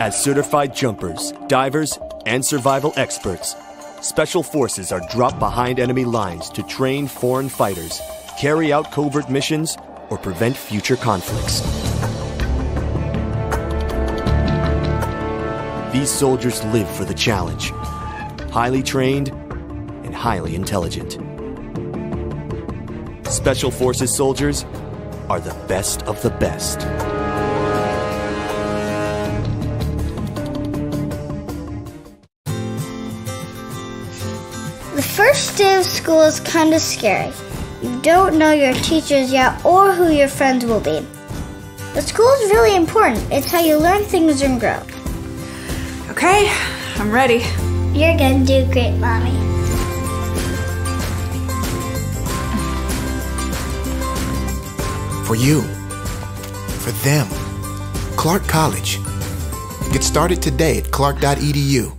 As certified jumpers, divers, and survival experts, Special Forces are dropped behind enemy lines to train foreign fighters, carry out covert missions, or prevent future conflicts. These soldiers live for the challenge, highly trained and highly intelligent. Special Forces soldiers are the best of the best. The first day of school is kind of scary. You don't know your teachers yet or who your friends will be. But school is really important. It's how you learn things and grow. Okay, I'm ready. You're gonna do great, Mommy. For you. For them. Clark College. Get started today at clark.edu.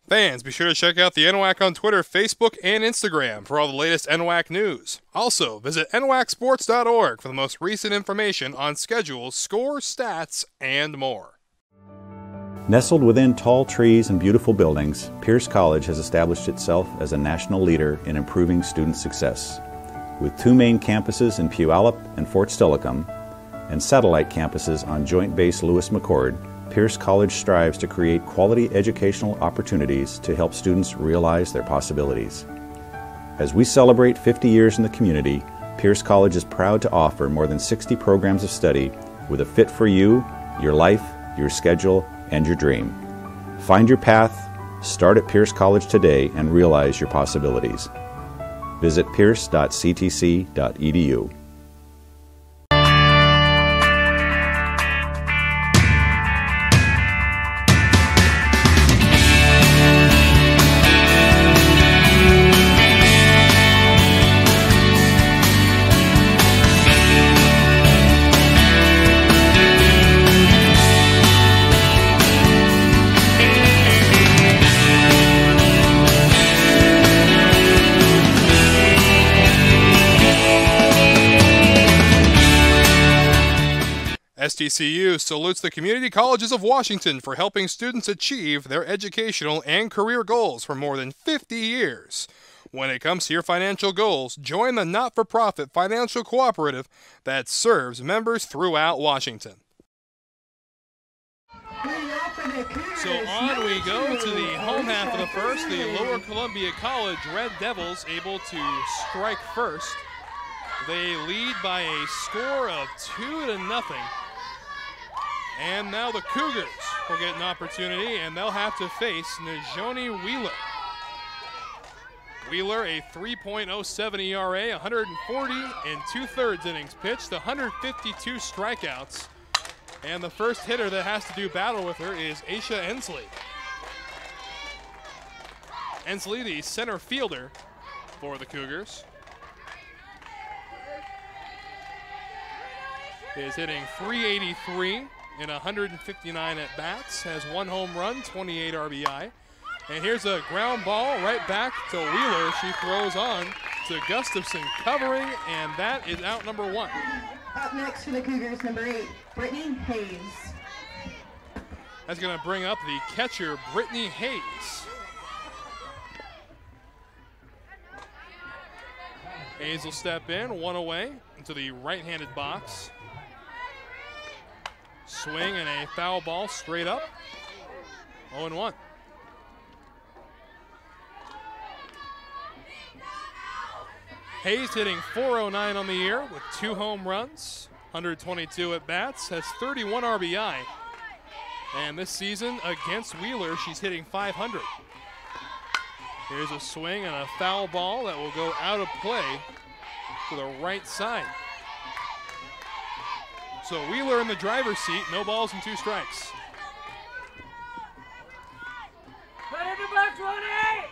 Fans, be sure to check out the NWAC on Twitter, Facebook, and Instagram for all the latest NWAC news. Also, visit nwacsports.org for the most recent information on schedules, scores, stats, and more. Nestled within tall trees and beautiful buildings, Pierce College has established itself as a national leader in improving student success. With 2 main campuses in Puyallup and Fort Steilacoom, and satellite campuses on Joint Base Lewis-McChord, Pierce College strives to create quality educational opportunities to help students realize their possibilities. As we celebrate 50 years in the community, Pierce College is proud to offer more than 60 programs of study with a fit for you, your life, your schedule, and your dream. Find your path, start at Pierce College today, and realize your possibilities. Visit pierce.ctc.edu. STCU salutes the community colleges of Washington for helping students achieve their educational and career goals for more than 50 years. When it comes to your financial goals, join the not-for-profit financial cooperative that serves members throughout Washington. So on we go to the home half of the first. The Lower Columbia College Red Devils able to strike first. They lead by a score of 2-0. And now the Cougars will get an opportunity, and they'll have to face Najoni Wheeler. Wheeler, a 3.07 ERA, 140 and 2/3 innings pitched, 152 strikeouts. And the first hitter that has to do battle with her is Aisha Ensley. Ensley, the center fielder for the Cougars, is hitting .383 in 159 at-bats, has 1 home run, 28 RBI. And here's a ground ball right back to Wheeler. She throws on to Gustafson covering, and that is out number 1. Up next for the Cougars, number 8, Brittany Hayes. That's going to bring up the catcher, Brittany Hayes. Hayes will step in, 1 away, into the right-handed box. Swing and a foul ball straight up. 0-1. Hayes hitting .409 on the year with 2 home runs, 122 at-bats, has 31 RBI. And this season against Wheeler, she's hitting .500. Here's a swing and a foul ball that will go out of play to the right side. So Wheeler in the driver's seat, no balls and 2 strikes. Put it to box 28!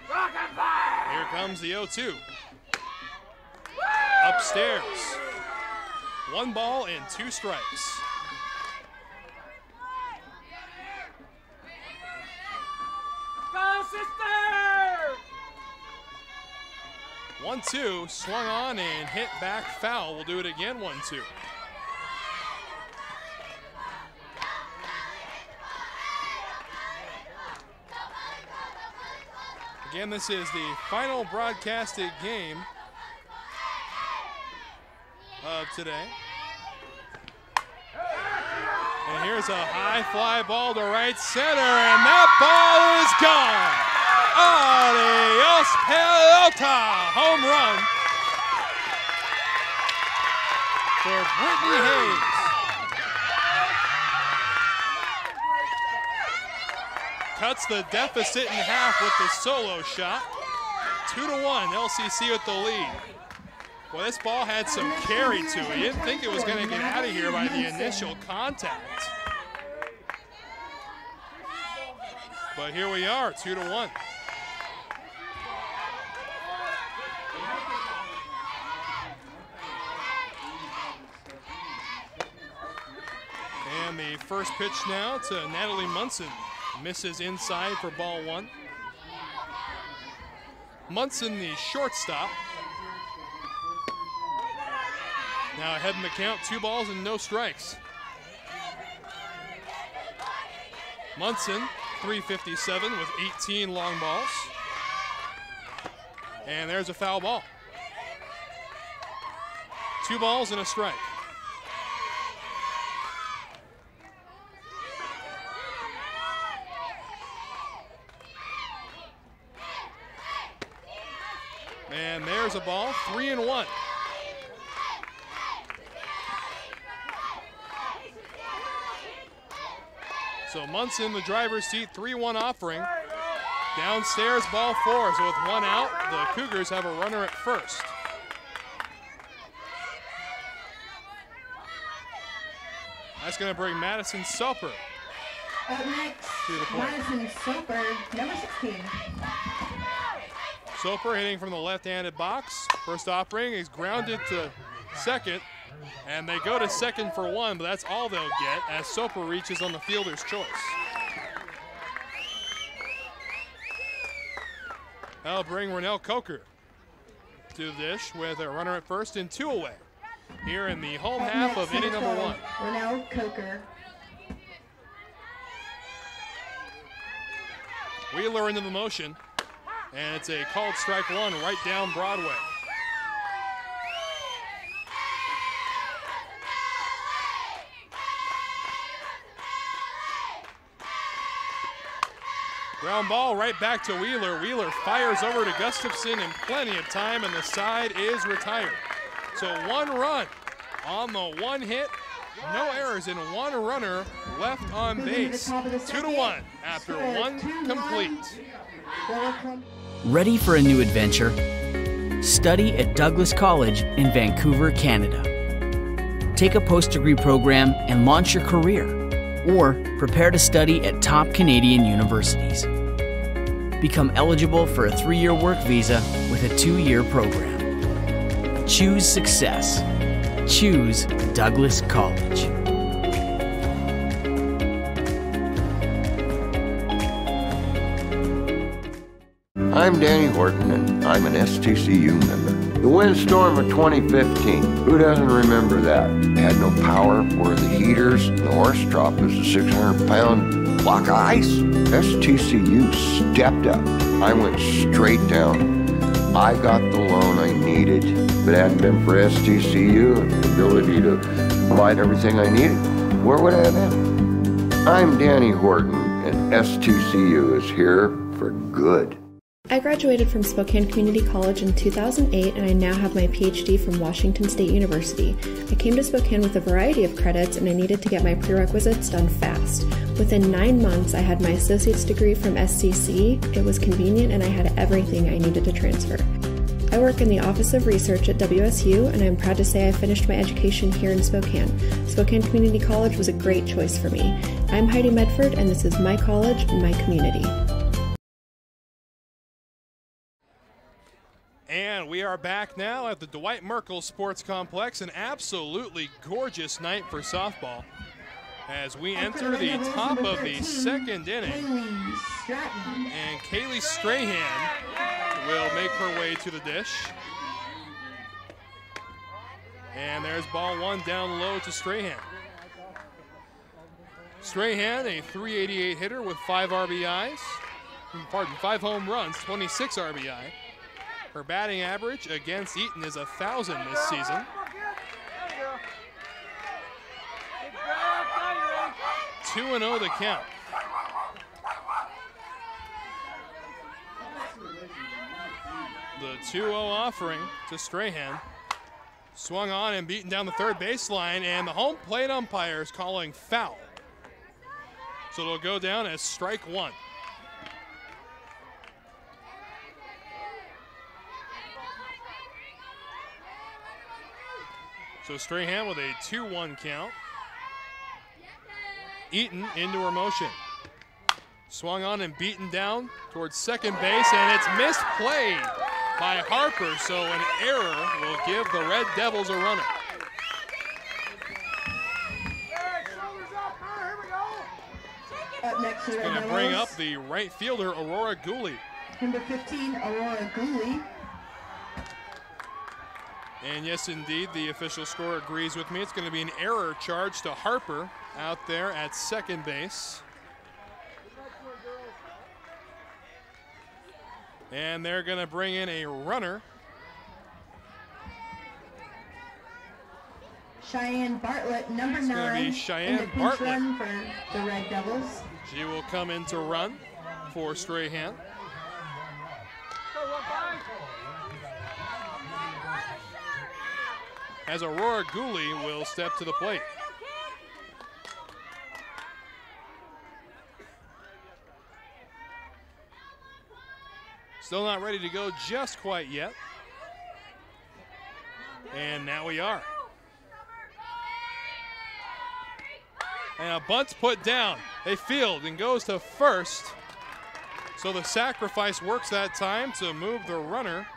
Rockin' fire! Here comes the 0-2. Upstairs. 1 ball and 2 strikes. Go, sister! 1-2, swung on and hit back foul. We'll do it again, 1-2. Again, this is the final broadcasted game of today. And here's a high fly ball to right center, and that ball is gone. Adios, pelota! Home run for Brittany Hayes. Cuts the deficit in half with the solo shot. 2-1, LCC with the lead. Well, this ball had some carry to it. You didn't think it was going to get out of here by the initial contact. But here we are, 2-1. And And the first pitch now to Natalie Munson. Misses inside for ball one. Munson, the shortstop. Now ahead in the count, 2 balls and no strikes. Munson, 357 with 18 long balls. And there's a foul ball. 2 balls and a strike. And there's a ball, 3-1. So Munson, the driver's seat, 3-1 offering. Downstairs, ball 4. So with 1 out, the Cougars have a runner at first. That's going to bring Madison Soper Up next, to the plate. Madison Soper, number 16. Soper hitting from the left-handed box. First offering is grounded to second, and they go to second for 1, but that's all they'll get as Soper reaches on the fielder's choice. That'll bring Renelle Coker to the dish with a runner at first and 2 away here in the home half of inning number 1. Renelle Coker. Wheeler into the motion, and it's a called strike 1 right down Broadway. Ground ball right back to Wheeler. Wheeler fires over to Gustafson in plenty of time, and the side is retired. So 1 run on the 1 hit, no errors, and 1 runner left on base. 2-1 after 1 complete. Ready for a new adventure? Study at Douglas College in Vancouver, Canada. Take a post-degree program and launch your career, or prepare to study at top Canadian universities. Become eligible for a 3-year work visa with a 2-year program. Choose success. Choose Douglas College. I'm Danny Horton, and I'm an STCU member. The windstorm of 2015, who doesn't remember that? Had no power, were the heaters, the horse trough was a 600-pound block of ice. STCU stepped up. I went straight down. I got the loan I needed. If it hadn't been for STCU and the ability to provide everything I needed, where would I have been? I'm Danny Horton, and STCU is here for good. I graduated from Spokane Community College in 2008, and I now have my PhD from Washington State University. I came to Spokane with a variety of credits, and I needed to get my prerequisites done fast. Within 9 months, I had my associate's degree from SCC. It was convenient, and I had everything I needed to transfer. I work in the Office of Research at WSU, and I'm proud to say I finished my education here in Spokane. Spokane Community College was a great choice for me. I'm Heidi Medford, and this is my college and my community. And we are back now at the Dwight Merkel Sports Complex. An absolutely gorgeous night for softball as we enter the top of the 2nd inning. And Kaylee Strahan will make her way to the dish. And there's ball 1 down low to Strahan. Strahan, a .388 hitter with 5 RBIs. Pardon, 5 home runs, 26 RBI. Her batting average against Eaton is 1,000 this season. 2-0 the count. The 2-0 offering to Strahan. Swung on and beaten down the 3rd baseline, and the home plate umpire is calling foul. So it'll go down as strike 1. So Strahan with a 2-1 count. Eaton into her motion. Swung on and beaten down towards second base, and it's misplayed by Harper, so an error will give the Red Devils a runner. Up next, It's going to bring up the right fielder, Aurora Gooley. Number 15, Aurora Gooley. And yes, indeed, the official score agrees with me. It's going to be an error charge to Harper out there at second base. And they're going to bring in a runner. Cheyenne Bartlett, number 9. It's going to be Cheyenne Bartlett. Run for the Red Devils. She will come in to run for Strahan. As Aurora Gooley will step to the plate. Still not ready to go just quite yet. And now we are. And a bunt's put down. They field and goes to first. So the sacrifice works that time to move the runner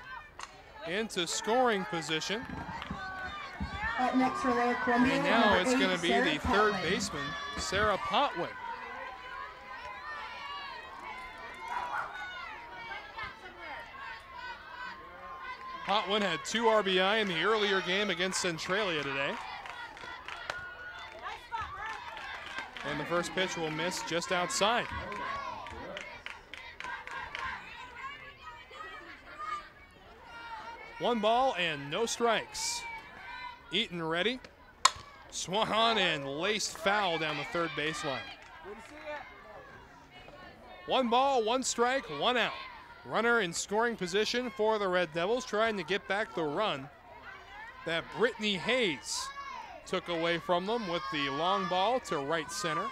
into scoring position. Up next for Lower Columbia. And now number it's 8, going to be Sarah the third Potwin. baseman, Sarah Potwin. Potwin had 2 RBI in the earlier game against Centralia today. And the first pitch will miss just outside. One ball and no strikes. Eaton ready. Swung on and laced foul down the third baseline. 1 ball, 1 strike, 1 out. Runner in scoring position for the Red Devils, trying to get back the run that Brittany Hayes took away from them with the long ball to right center.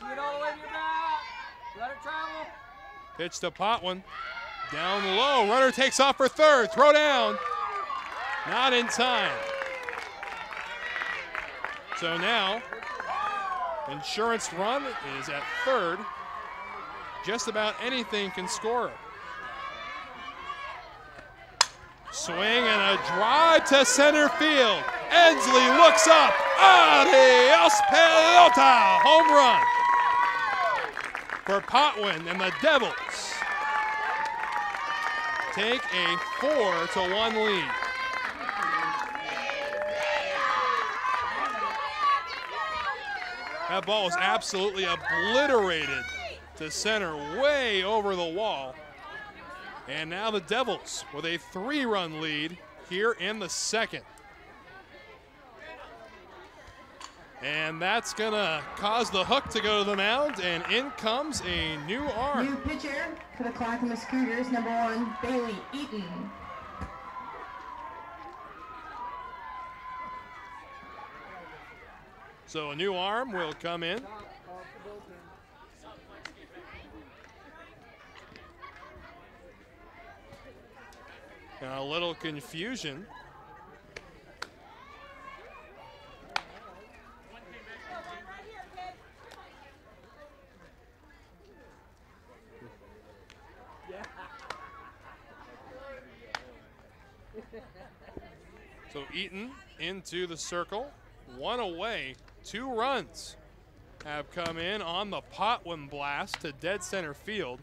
See it all the way to your back. Let it travel. Pitch to Potwin. Down low, runner takes off for third. Throw down. Not in time. So now, insurance run is at third. Just about anything can score. Swing and a drive to center field. Ensley looks up. Adios pelota. Home run for Potwin, and the Devils take a 4-1 lead. That ball was absolutely obliterated to center, way over the wall. And now the Devils with a 3-run lead here in the second. And that's gonna cause the hook to go to the mound, and in comes a new arm. New pitcher for the Clackamas Cougars, number 1, Bailey Eaton. So a new arm will come in. And a little confusion. So Eaton into the circle, 1 away, 2 runs have come in on the Potwin blast to dead center field.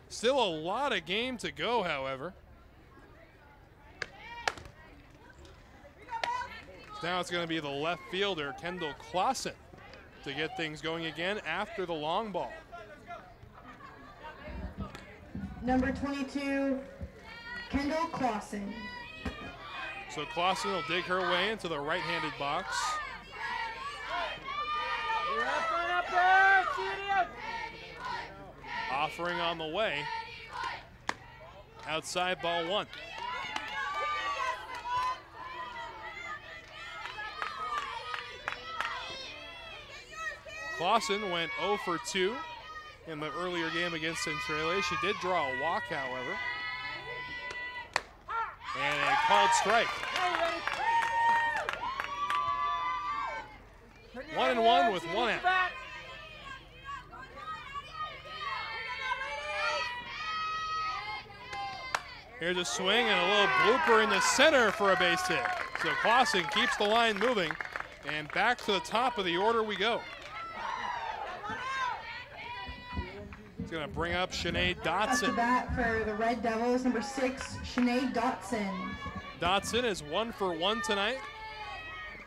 Still a lot of game to go, however. Now it's going to be the left fielder, Kendall Clausen, to get things going again after the long ball. Number 22, Kendall Clausen. So Clausen will dig her way into the right-handed box. Offering on the way. Outside, ball 1. Clausen went 0 for 2 in the earlier game against Centralia. She did draw a walk, however. And a called strike. 1-1 with 1 out. Here's a swing and a little blooper in the center for a base hit. So Clausen keeps the line moving And back to the top of the order we go. He's going to bring up Shanae Up to Dotson. bat for the Red Devils, number 6, Shanae Dotson. Dotson is 1 for 1 tonight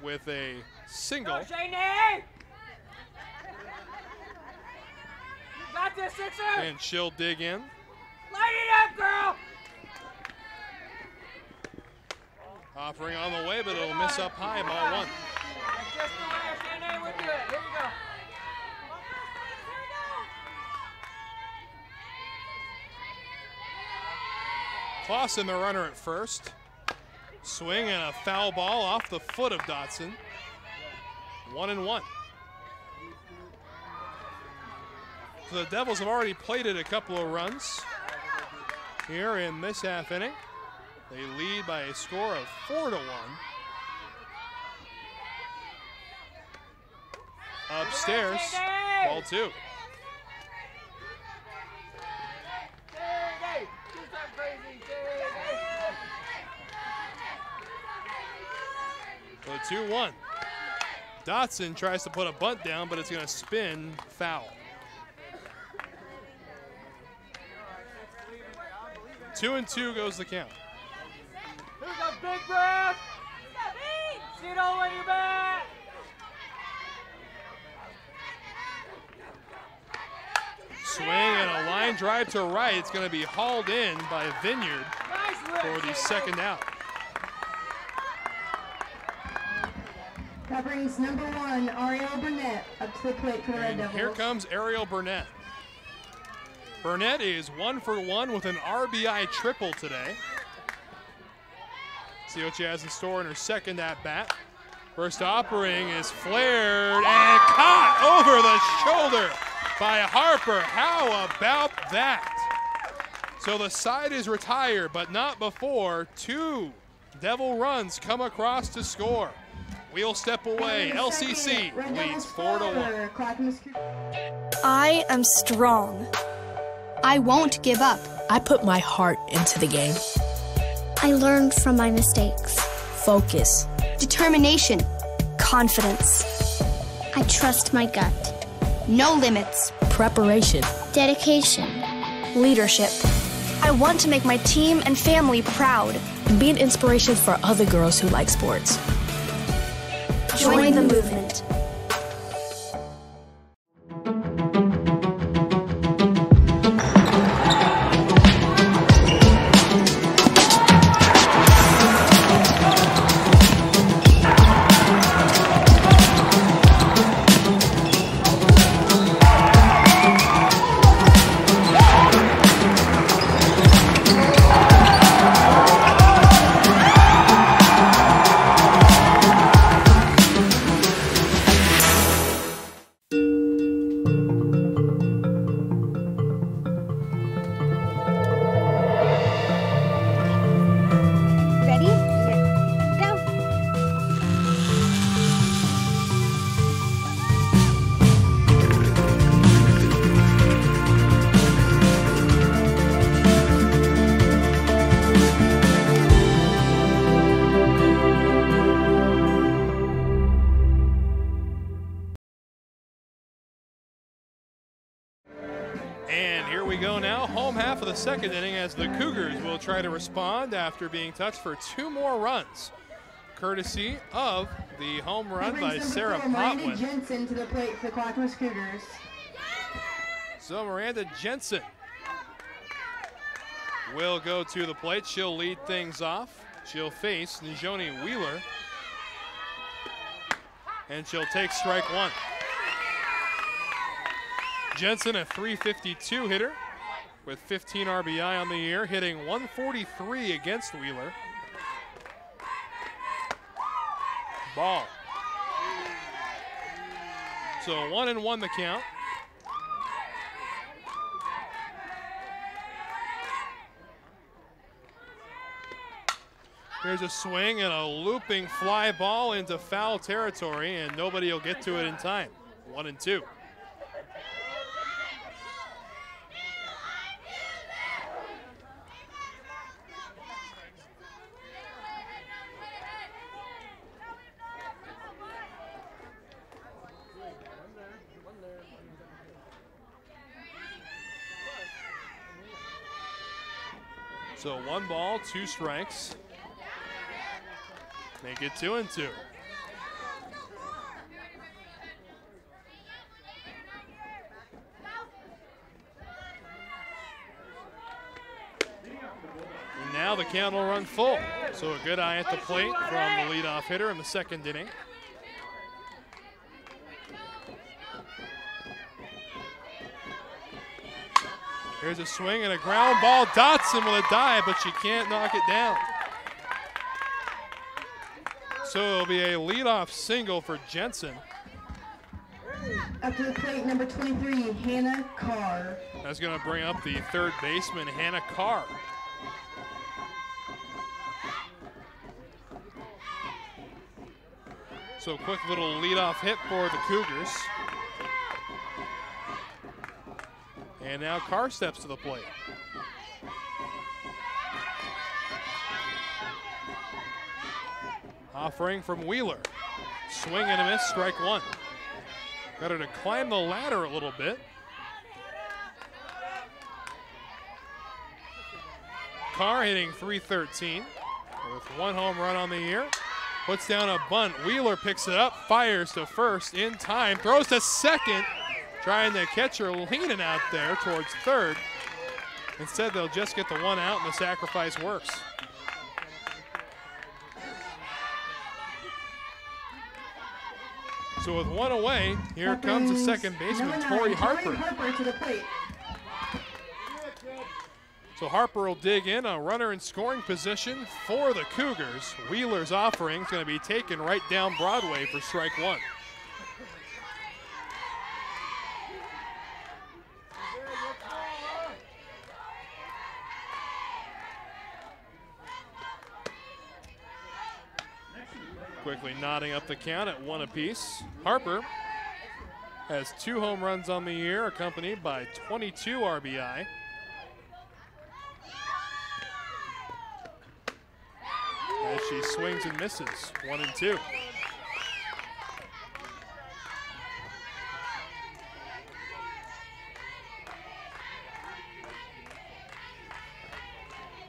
with a single. Go, Shanae! You got this, Sixer! And she'll dig in. Light it up, girl! Offering on the way, but it'll miss up high, ball 1. That's just the way Shanae would do it. Here you go. Clausen, the runner at first. Swing and a foul ball off the foot of Dotson. 1-1. So the Devils have already plated a couple of runs here in this half inning. They lead by a score of 4-1. Upstairs, ball 2. So 2-1. Dotson tries to put a bunt down, but it's going to spin foul. 2-2 goes the count. Here's a big breath. See it all the way to your back. Swing and a line drive to right. It's going to be hauled in by Vineyard for the second out. That brings number 1, Ariel Burnett, up to the plate for the Red Devils. Here comes Ariel Burnett. Burnett is 1 for 1 with an RBI triple today. See what she has in store in her second at bat. First offering is flared and caught over the shoulder by Harper. How about that? So the side is retired, but not before 2 Devil runs come across to score. We'll step away. LCC leads 4-1. I am strong. I won't give up. I put my heart into the game. I learned from my mistakes. Focus. Determination. Confidence. I trust my gut. No limits. Preparation. Dedication. Leadership. I want to make my team and family proud. And be an inspiration for other girls who like sports. Join the movement. Second inning as the Cougars will try to respond after being touched for 2 more runs, courtesy of the home run by Sarah Potwin. Jensen to the plate for the Clackamas Cougars. So Miranda Jensen will go to the plate. She'll lead things off. She'll face Njoni Wheeler, and she'll take strike 1. Jensen, a .352 hitter, with 15 RBI on the year, hitting .143 against Wheeler. Ball. So 1-1 the count. Here's a swing and a looping fly ball into foul territory, and nobody will get to it in time. 1-2. So 1 ball, 2 strikes. Make it 2-2. And now the count will run full. So a good eye at the plate from the leadoff hitter in the 2nd inning. Here's a swing and a ground ball. Dotson with a dive, but she can't knock it down. So it'll be a leadoff single for Jensen. Up to the plate, number 23, Hannah Carr. That's going to bring up the 3rd baseman, Hannah Carr. So quick little leadoff hit for the Cougars. And now Carr steps to the plate. Offering from Wheeler. Swing and a miss, strike 1. Got her to climb the ladder a little bit. Carr hitting .313 with 1 home run on the year. Puts down a bunt. Wheeler picks it up, fires to first in time, throws to second, trying to catch her leaning out there towards 3rd. Instead, they'll just get the 1 out and the sacrifice works. So with 1 away, here comes the 2nd baseman, Tori Harper. To the plate. So Harper will dig in, a runner in scoring position for the Cougars. Wheeler's offering is going to be taken right down Broadway for strike 1. Quickly knotting up the count at 1 apiece. Harper has 2 home runs on the year, accompanied by 22 RBI. As she swings and misses, 1 and 2.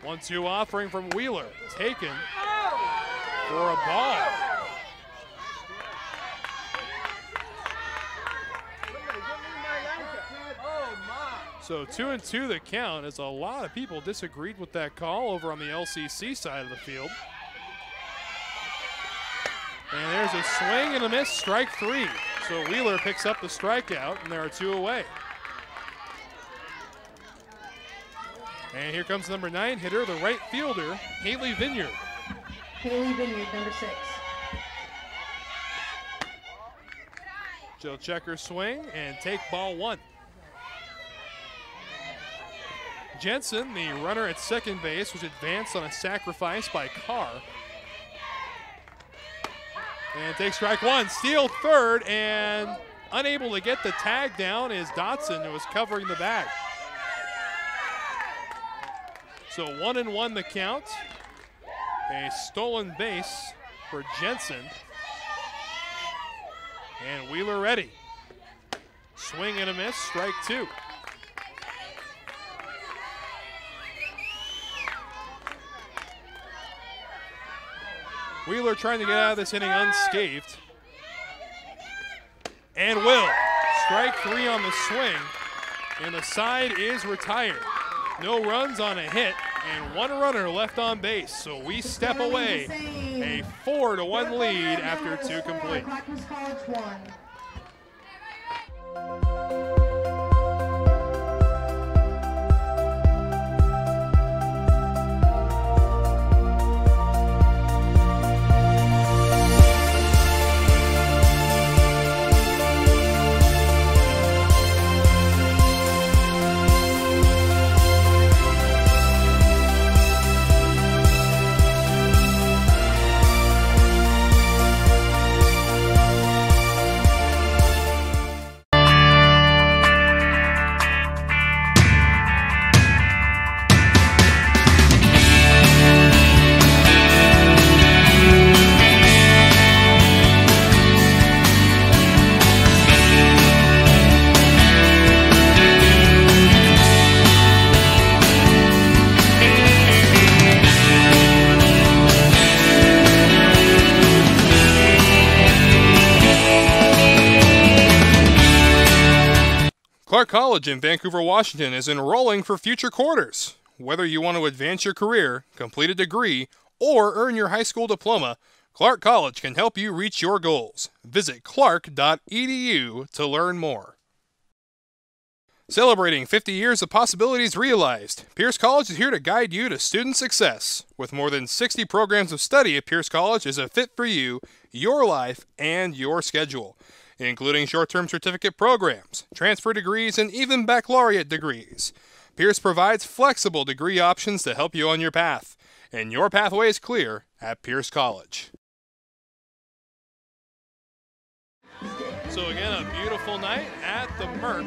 One-two offering from Wheeler, taken for a ball. So 2-2 the count, as a lot of people disagreed with that call over on the LCC side of the field. And there's a swing and a miss, strike 3. So Wheeler picks up the strikeout, and there are 2 away. And here comes number 9 hitter, the right fielder, Haley Vineyard. Haley Vineyard, number 6. She'll check her swing and take ball 1. Jensen, the runner at 2nd base, was advanced on a sacrifice by Carr. And takes strike 1, steal 3rd, and unable to get the tag down is Dotson, who was covering the bag. So 1-1 the count. A stolen base for Jensen. And Wheeler ready. Swing and a miss, strike 2. Wheeler trying to get out of this inning unscathed. And will. Strike 3 on the swing. And the side is retired. No runs on a hit and 1 runner left on base. So we step away. A 4-1 lead after 2 complete. Clackamas College 1. Clark College in Vancouver, Washington is enrolling for future quarters. Whether you want to advance your career, complete a degree, or earn your high school diploma, Clark College can help you reach your goals. Visit clark.edu to learn more. Celebrating 50 years of possibilities realized, Pierce College is here to guide you to student success. With more than 60 programs of study at Pierce College is a fit for you, your life, and your schedule, including short-term certificate programs, transfer degrees, and even baccalaureate degrees. Pierce provides flexible degree options to help you on your path, and your pathway is clear at Pierce College. So again, a beautiful night at the Merc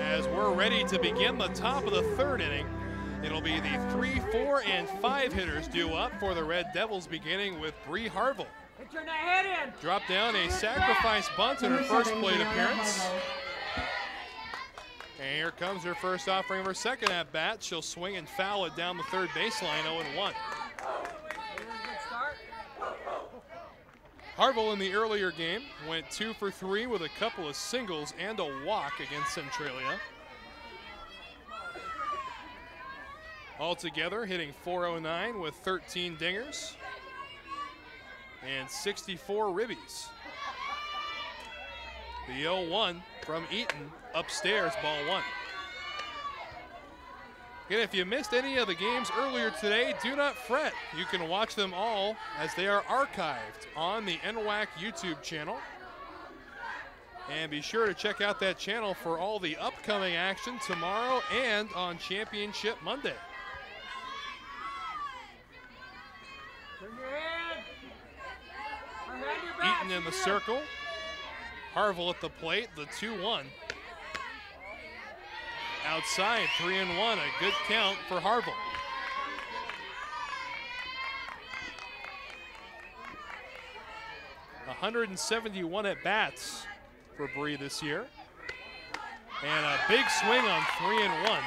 as we're ready to begin the top of the third inning. It'll be the 3, 4, and 5 hitters due up for the Red Devils, beginning with Bree Harville. Turn that head in. Dropped down a sacrifice bunt in her first plate appearance. And here comes her first offering of her second at bat. She'll swing and foul it down the third baseline, 0-1. Harville in the earlier game went 2 for 3 with a couple of singles and a walk against Centralia. Altogether hitting .409 with 13 dingers and 64 ribbies. The 0-1 from Eaton upstairs, ball 1. Again, if you missed any of the games earlier today, do not fret. You can watch them all as they are archived on the NWAC YouTube channel. And be sure to check out that channel for all the upcoming action tomorrow and on Championship Monday. Turn your head. Eaton in the circle. Harville at the plate, the 2-1. Outside, 3-1, a good count for Harville. .171 at bats for Bree this year. And a big swing on 3-1,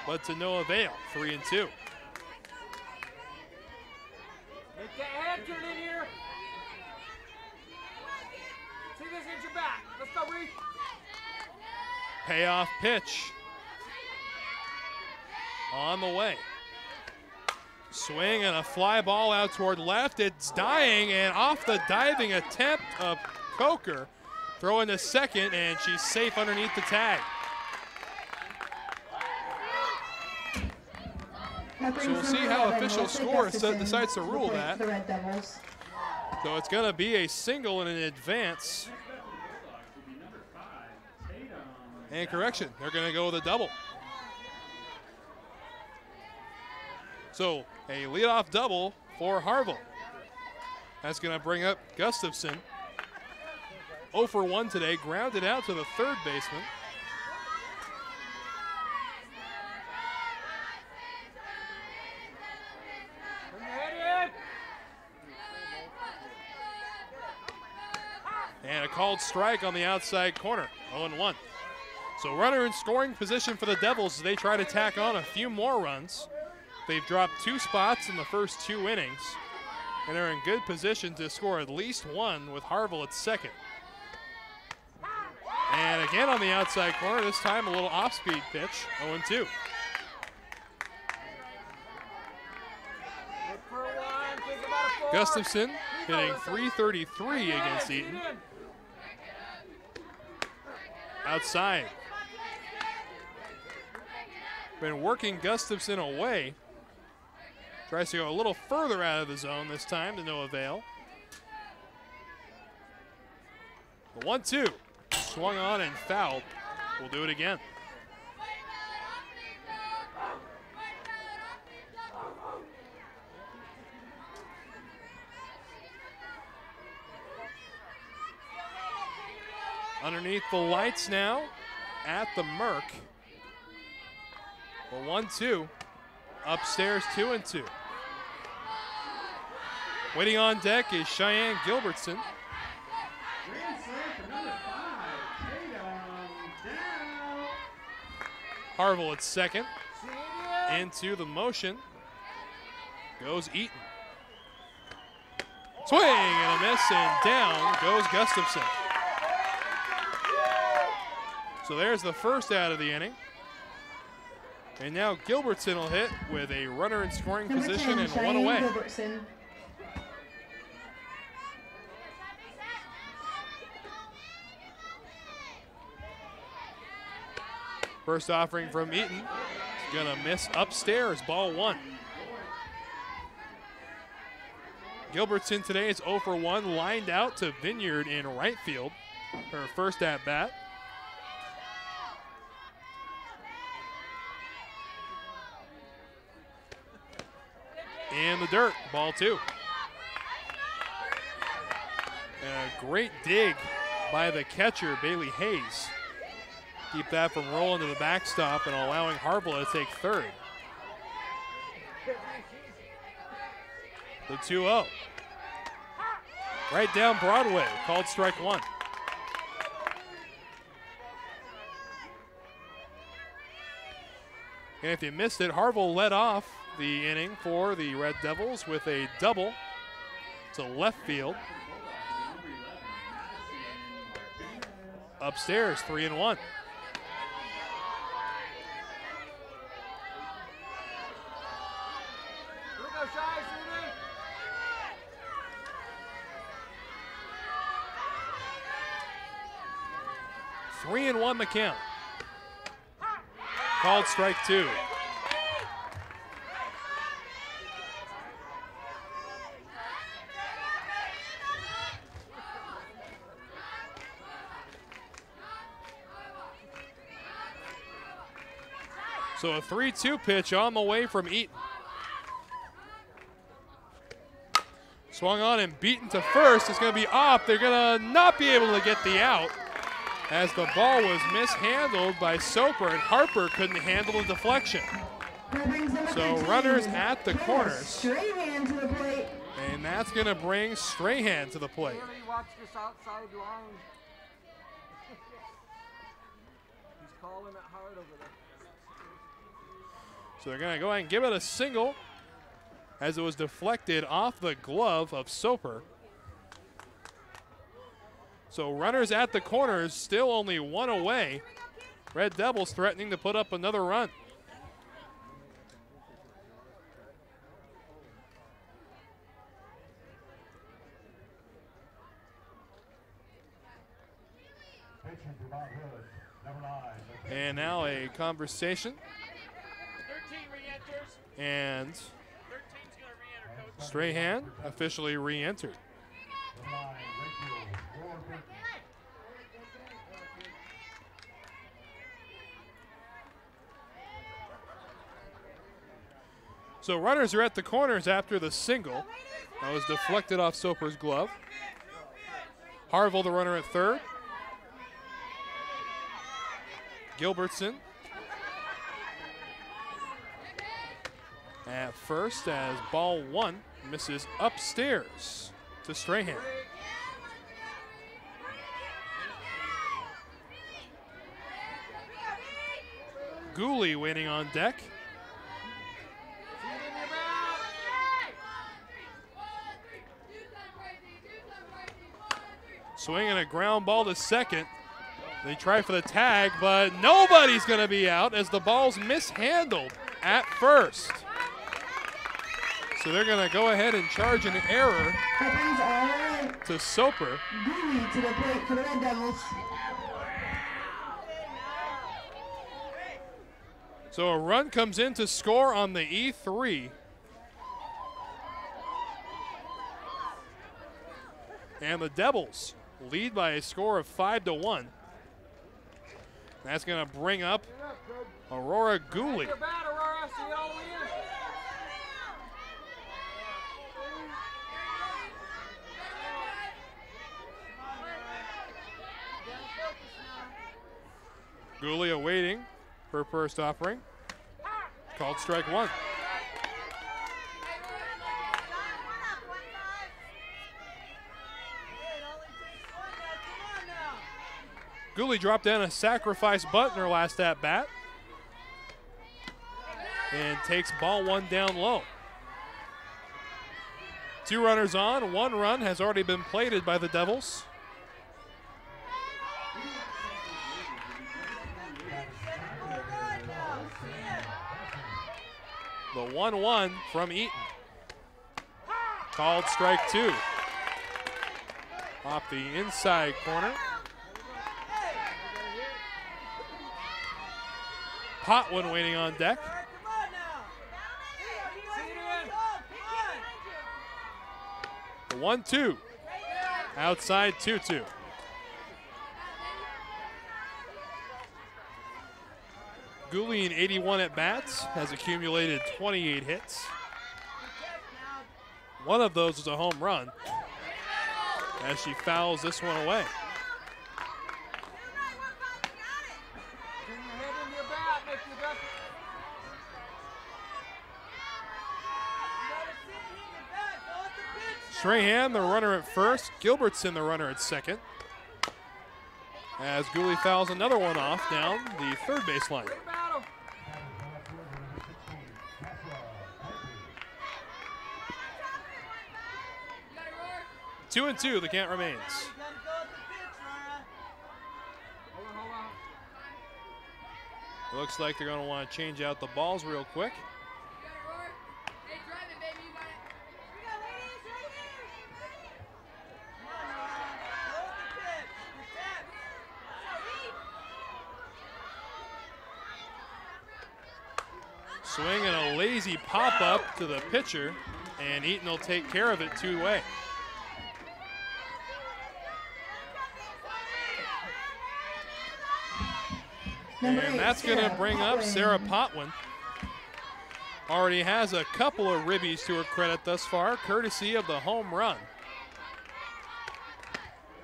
but to no avail, 3-2. Make that head turn in here. See this hit your back. Let's go, Bree. Payoff pitch on the way. Swing and a fly ball out toward left. It's dying, and off the diving attempt of Coker, throwing to second, and she's safe underneath the tag. So we'll see how official score decides to rule that. So it's going to be a single and an advance. And correction, they're going to go with a double. So a leadoff double for Harville. That's going to bring up Gustafson. 0 for 1 today, grounded out to the third baseman. And a called strike on the outside corner, 0-1. So runner in scoring position for the Devils as they try to tack on a few more runs. They've dropped 2 spots in the first 2 innings and are in good position to score at least 1 with Harville at second. And again on the outside corner, this time a little off-speed pitch, 0-2. Gustafson hitting .333 against Eaton. Outside. Been working Gustafson away. Tries to go a little further out of the zone this time to no avail. The 1-2. Swung on and fouled. We'll do it again. Underneath the lights now at the Merc. The 1-2. Upstairs, 2-2. Waiting on deck is Cheyenne Gilbertson. Harville at second. Into the motion goes Eaton. Swing and a miss, and down goes Gustafson. So there's the first out of the inning. And now Gilbertson will hit with a runner in scoring position and one away. Gilbertson. First offering from Eaton. It's gonna miss upstairs, ball 1. Gilbertson today is 0 for 1, lined out to Vineyard in right field. Her first at bat. In the dirt, ball 2. And a great dig by the catcher, Bailey Hayes. Keep that from rolling to the backstop and allowing Harville to take third. The 2-0. Right down Broadway, called strike 1. And if you missed it, Harville led off the inning for the Red Devils with a double to left field. Upstairs, 3-1. Three and 1 the count. Called strike 2. So a 3-2 pitch on the way from Eaton. Swung on and beaten to first. It's going to be up. They're going to not be able to get the out as the ball was mishandled by Soper, and Harper couldn't handle the deflection. So runners at the corners. Strahan to the plate. And that's going to bring Strahan to the plate. Watch this outside line. He's calling it hard over there. So they're going to go ahead and give it a single as it was deflected off the glove of Soper. So runners at the corners, still only 1 away. Red Devils threatening to put up another run. And now a conversation. And Strahan officially re-entered. So runners are at the corners after the single. That was deflected off Soper's glove. Harville, the runner at third. Gilbertson at first as ball 1 misses upstairs to Strahan. Gooley waiting on deck. Swinging a ground ball to second. They try for the tag, but nobody's going to be out as the ball's mishandled at first. So they're going to go ahead and charge an error to Soper. Gooley to the plate for the Red Devils. So a run comes in to score on the E3. And the Devils lead by a score of 5-1. That's going to bring up Aurora Gooley. Gooley awaiting her first offering. Called strike 1. Gooley dropped down a sacrifice bunt in her last at bat and takes ball 1 down low. 2 runners on, 1 run has already been plated by the Devils. The 1-1 from Eaton. Called strike 2. Off the inside corner. Potwin waiting on deck. The 1-2. Outside 2-2. Gooley in 81 at-bats, has accumulated 28 hits. One of those is a home run as she fouls this one away. Strahan, the runner at first. Gilbertson, the runner at second. As Gooley fouls another one off down the third baseline. Two and two, the count remains. Looks like they're going to want to change out the balls real quick. Swing and a lazy pop-up to the pitcher, and Eaton will take care of it 2-way. And that's going to bring up Sarah Potwin. Already has a couple of ribbies to her credit thus far, courtesy of the home run.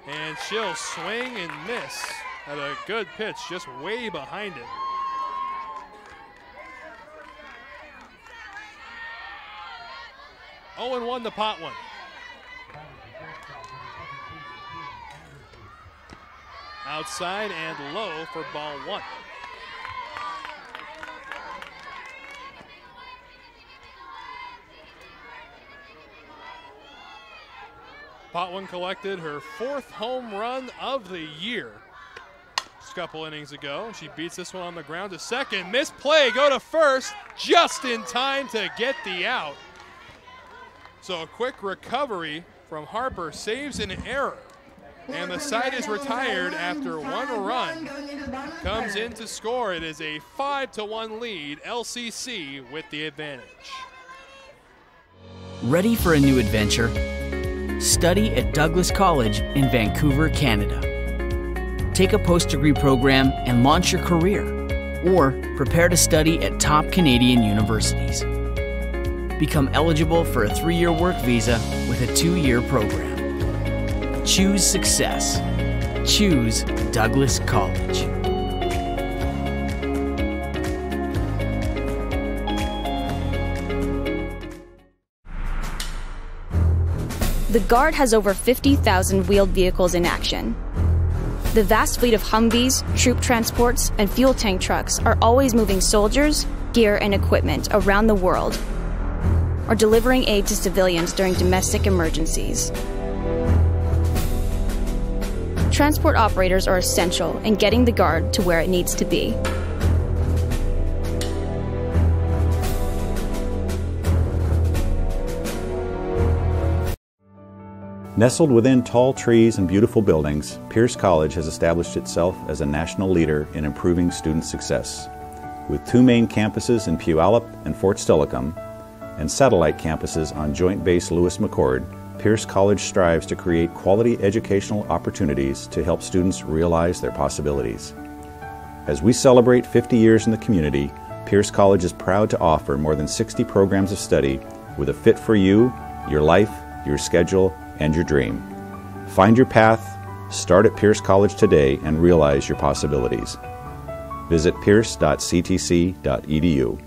And she'll swing and miss at a good pitch, just way behind it. Oh, and 1 to Potwin. Outside and low for ball 1. Potwin collected her 4th home run of the year just a couple innings ago. She beats this one on the ground to second. Misplay, go to first, just in time to get the out. So a quick recovery from Harper saves an error. And the side is retired after 1 run. Comes in to score. It is a 5-1 lead. LCC with the advantage. Ready for a new adventure? Study at Douglas College in Vancouver, Canada. Take a post-degree program and launch your career, or prepare to study at top Canadian universities. Become eligible for a 3-year work visa with a 2-year program. Choose success. Choose Douglas College. The Guard has over 50,000 wheeled vehicles in action. The vast fleet of Humvees, troop transports, and fuel tank trucks are always moving soldiers, gear, and equipment around the world, or delivering aid to civilians during domestic emergencies. Transport operators are essential in getting the Guard to where it needs to be. Nestled within tall trees and beautiful buildings, Pierce College has established itself as a national leader in improving student success. With 2 main campuses in Puyallup and Fort Steilacoom, and satellite campuses on Joint Base Lewis-McChord, Pierce College strives to create quality educational opportunities to help students realize their possibilities. As we celebrate 50 years in the community, Pierce College is proud to offer more than 60 programs of study with a fit for you, your life, your schedule, and your dream. Find your path, start at Pierce College today, and realize your possibilities. Visit pierce.ctc.edu.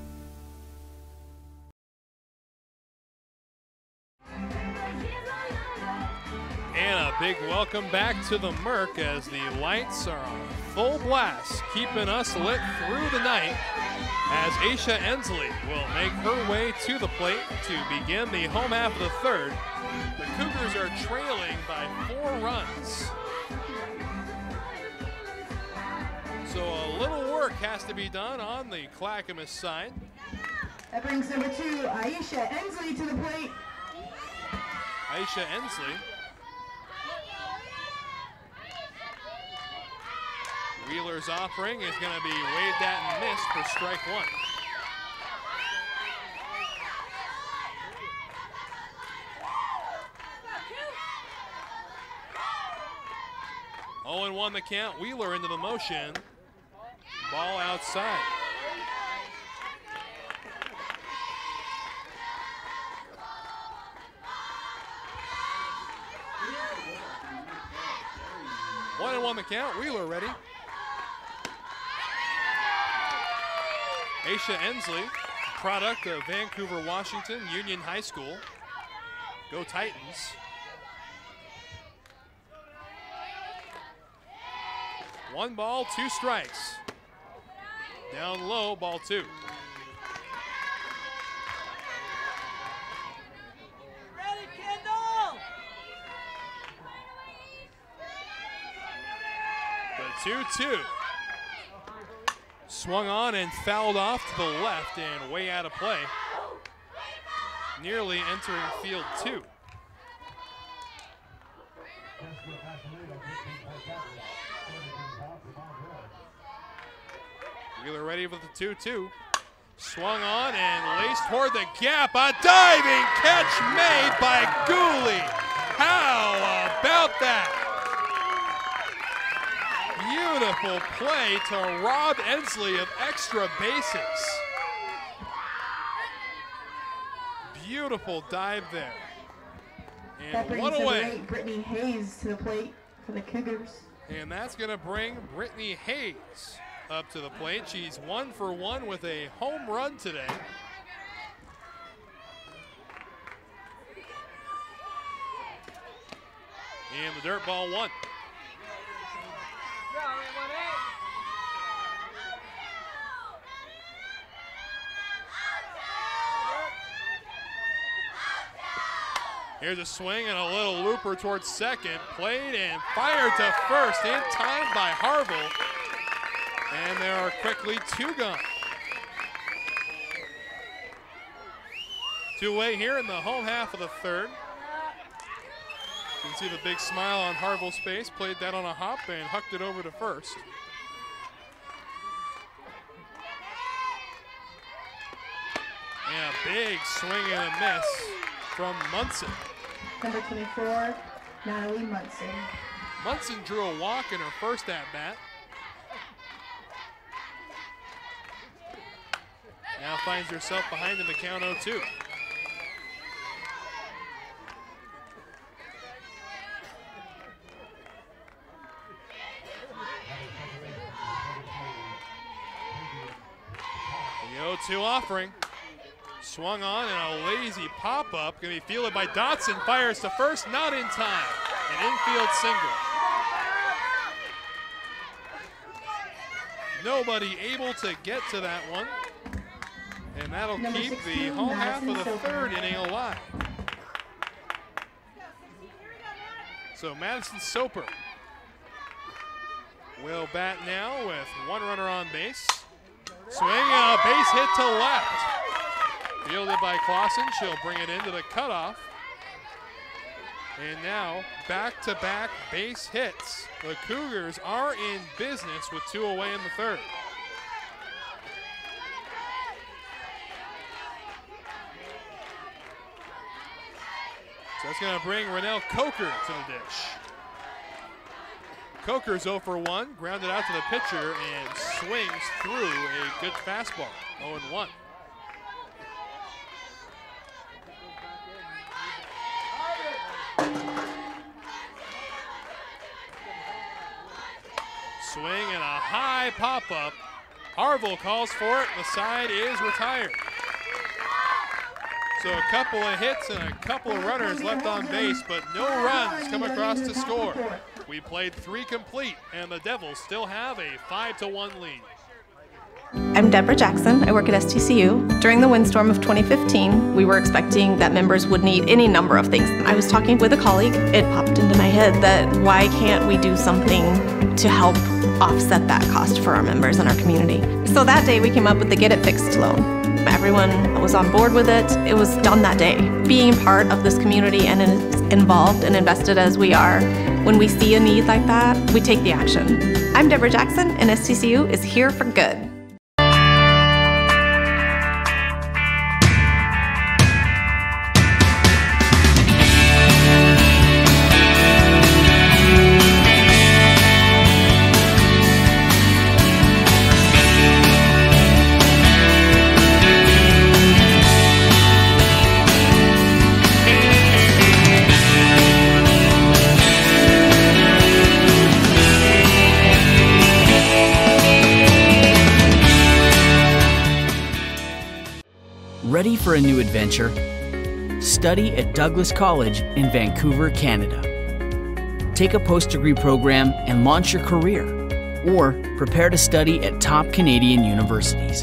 Big welcome back to the Merc as the lights are on full blast, keeping us lit through the night as Aisha Ensley will make her way to the plate to begin the home half of the third. The Cougars are trailing by 4 runs. So a little work has to be done on the Clackamas side. That brings number 2, Aisha Ensley, to the plate. Aisha Ensley. Wheeler's offering is going to be waved at and missed for strike 1. Oh, and 1 the count. Wheeler into the motion. Ball outside. One and 1 the count. Wheeler ready. Aisha Ensley, product of Vancouver, Washington, Union High School. Go Titans. One ball, 2 strikes. Down low, ball 2. Ready, Kendall! The 2-2. Swung on and fouled off to the left and way out of play. Nearly entering field 2. Wheeler ready with the 2-2. Swung on and laced toward the gap. A diving catch made by Gooley. How about that? Beautiful play to rob Ensley of extra bases. Beautiful dive there. And what a way. Brittany Hayes to the plate for the Cougars. And that's going to bring Brittany Hayes up to the plate. She's 1 for 1 with a home run today. And the dirt ball 1. Here's a swing and a little looper towards second. Played and fired to first in time by Harville. And there are quickly 2 gone. 2 away here in the home half of the 3rd. You can see the big smile on Harville's face. Played that on a hop and hucked it over to first. And a big swing and a miss from Munson. Number 24, Natalie Munson. Munson drew a walk in her first at-bat. Now finds herself behind in the count 0-2. The 0-2 offering. Swung on and a lazy pop-up. Going to be fielded by Dotson. Fires to first, not in time. An infield single. Nobody able to get to that one. And that'll keep the home half of the 3rd inning alive. So Madison Soper will bat now with 1 runner on base. Swing and a base hit to left. Fielded by Clausen, she'll bring it into the cutoff. And now, back-to-back base hits. The Cougars are in business with 2 away in the 3rd. So that's going to bring Renelle Coker to the dish. Coker's 0 for 1, grounded out to the pitcher and swings through a good fastball, 0-1. Swing and a high pop-up. Harville calls for it. The side is retired. So a couple of hits and a couple of runners left on base, but no runs come across to score. We played 3 complete, and the Devils still have a 5-1 lead. I'm Deborah Jackson. I work at STCU. During the windstorm of 2015, we were expecting that members would need any number of things. I was talking with a colleague. It popped into my head that why can't we do something to help offset that cost for our members and our community? So that day we came up with the Get It Fixed loan. Everyone was on board with it. It was done that day. Being part of this community and involved and invested as we are, when we see a need like that, we take the action. I'm Deborah Jackson, and STCU is here for good. Ready for a new adventure? Study at Douglas College in Vancouver, Canada. Take a post-degree program and launch your career, or prepare to study at top Canadian universities.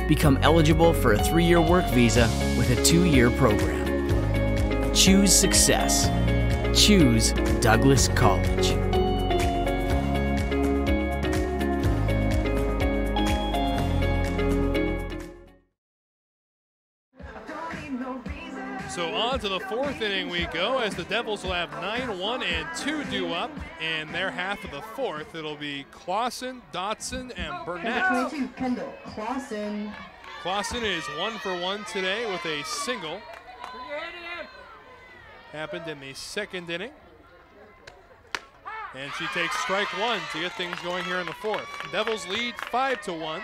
Become eligible for a 3-year work visa with a 2-year program. Choose success. Choose Douglas College. So on to the 4th inning we go, as the Devils will have 9-1 and 2 due up in their half of the 4th. It'll be Clausen, Dotson, and Burnett. 22, Kendall Clausen. Clausen is 1 for 1 today with a single. Happened in the 2nd inning. And she takes strike 1 to get things going here in the 4th. Devils lead 5-1.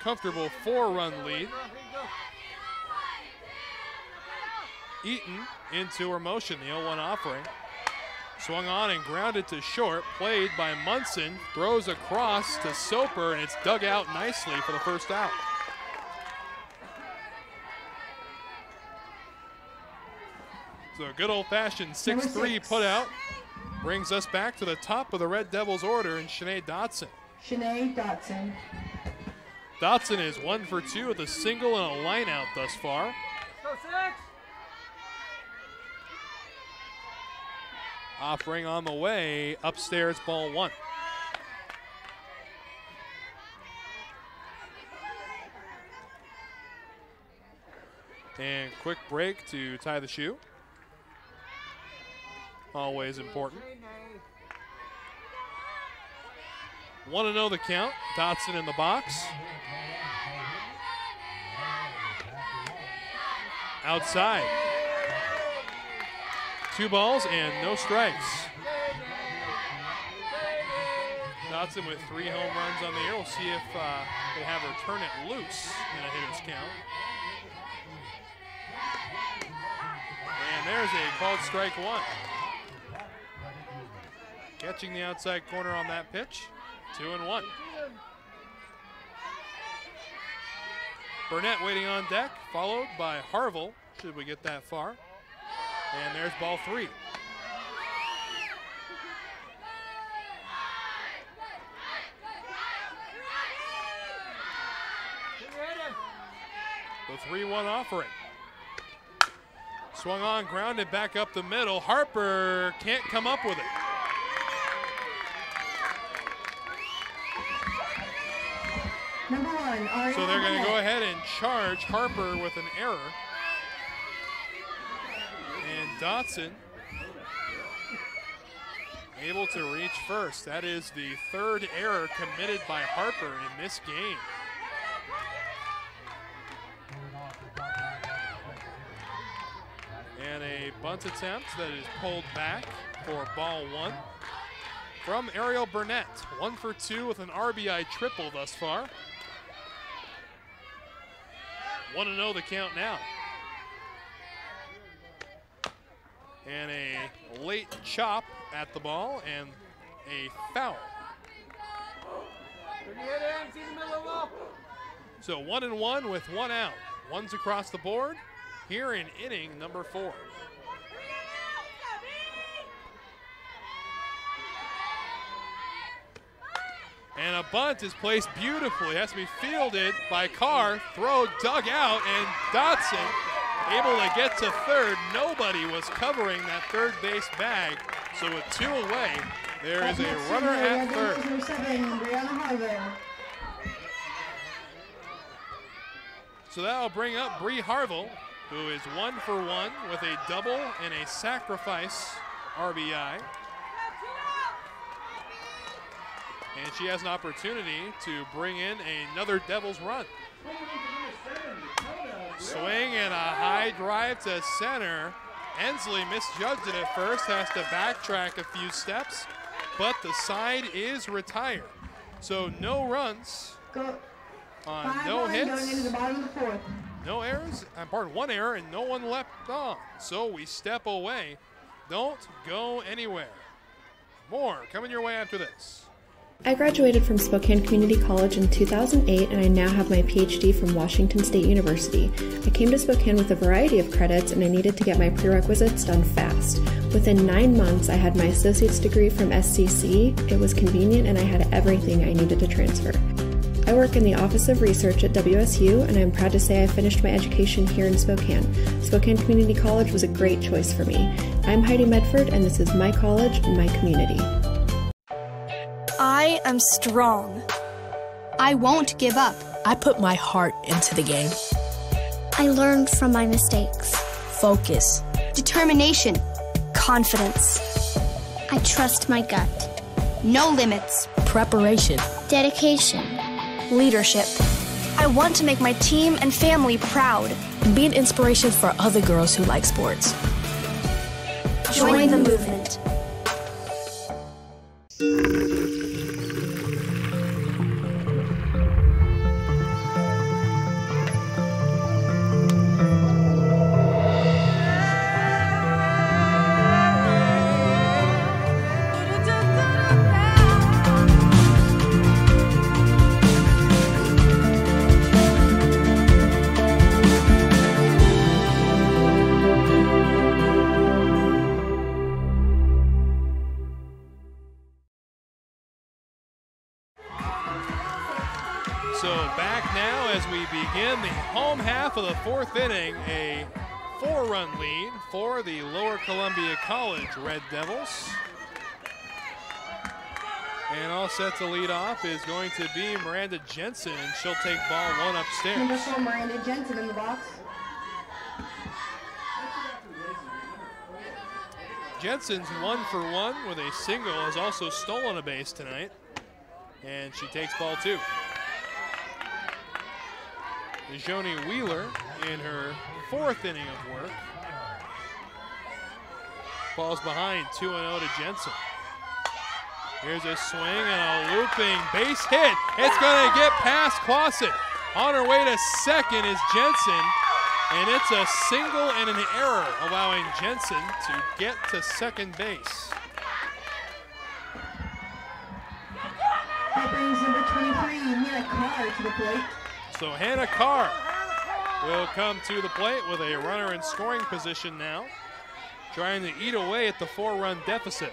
Comfortable 4-run lead. Eaton into her motion, the 0-1 offering. Swung on and grounded to short, played by Munson, throws across to Soper, and it's dug out nicely for the first out. So a good old-fashioned 6-3 put out brings us back to the top of the Red Devils order in Shanae Dotson. Shanae Dotson. Dotson is 1 for 2 with a single and a line out thus far. Go 6. Offering on the way, upstairs, ball 1. And quick break to tie the shoe. Always important. 1-0 the count. Dotson in the box. Outside. 2 balls and no strikes. Dotson with 3 home runs on the year. We'll see if they have her turn it loose in a hitter's count. And there's a called strike 1. Catching the outside corner on that pitch. 2-1. Burnett waiting on deck, followed by Harville, should we get that far. And there's ball 3. The 3-1 offering. Swung on, grounded back up the middle. Harper can't come up with it. Number 1, Ariel So they're going to Burnett. go ahead and charge Harper with an error. And Dotson able to reach first. That is the 3rd error committed by Harper in this game. And a bunt attempt that is pulled back for ball 1 from Ariel Burnett. 1 for 2 with an RBI triple thus far. 1-0 the count now. And a late chop at the ball and a foul. So 1-1 with 1 out. 1's across the board here in inning number 4. And a bunt is placed beautifully. Has to be fielded by Carr. Throw dug out, and Dotson able to get to third. Nobody was covering that third base bag. So with 2 away, there is a runner at third. So that'll bring up Bree Harville, who is 1 for 1 with a double and a sacrifice RBI. And she has an opportunity to bring in another Devils run. Swing and a high drive to center. Ensley misjudged it at first, has to backtrack a few steps, but the side is retired. So no runs on no hits, going into the bottom of the fourth. no errors, pardon, 1 error and no one left on. So we step away. Don't go anywhere. More coming your way after this. I graduated from Spokane Community College in 2008, and I now have my PhD from Washington State University. I came to Spokane with a variety of credits, and I needed to get my prerequisites done fast. Within 9 months, I had my associate's degree from SCC. It was convenient, and I had everything I needed to transfer. I work in the Office of Research at WSU, and I'm proud to say I finished my education here in Spokane. Spokane Community College was a great choice for me. I'm Heidi Medford, and this is my college and my community. I am strong. I won't give up. I put my heart into the game. I learned from my mistakes. Focus. Determination. Confidence. I trust my gut. No limits. Preparation. Dedication. Leadership. I want to make my team and family proud. Be an inspiration for other girls who like sports. Join the movement. So back now as we begin the home half of the 4th inning, a 4-run lead for the Lower Columbia College Red Devils. And all set to lead off is going to be Miranda Jensen, and she'll take ball 1 upstairs. Number 4, Miranda Jensen in the box. Jensen's 1 for 1 with a single, has also stolen a base tonight, and she takes ball 2. Joni Wheeler in her 4th inning of work. Falls behind 2-0 to Jensen. Here's a swing and a looping base hit. It's going to get past Clausen. On her way to second is Jensen, and it's a single and an error, allowing Jensen to get to second base. That brings number 23, Hannah Carr, to the plate. So Hannah Carr will come to the plate with a runner in scoring position now, trying to eat away at the 4-run deficit.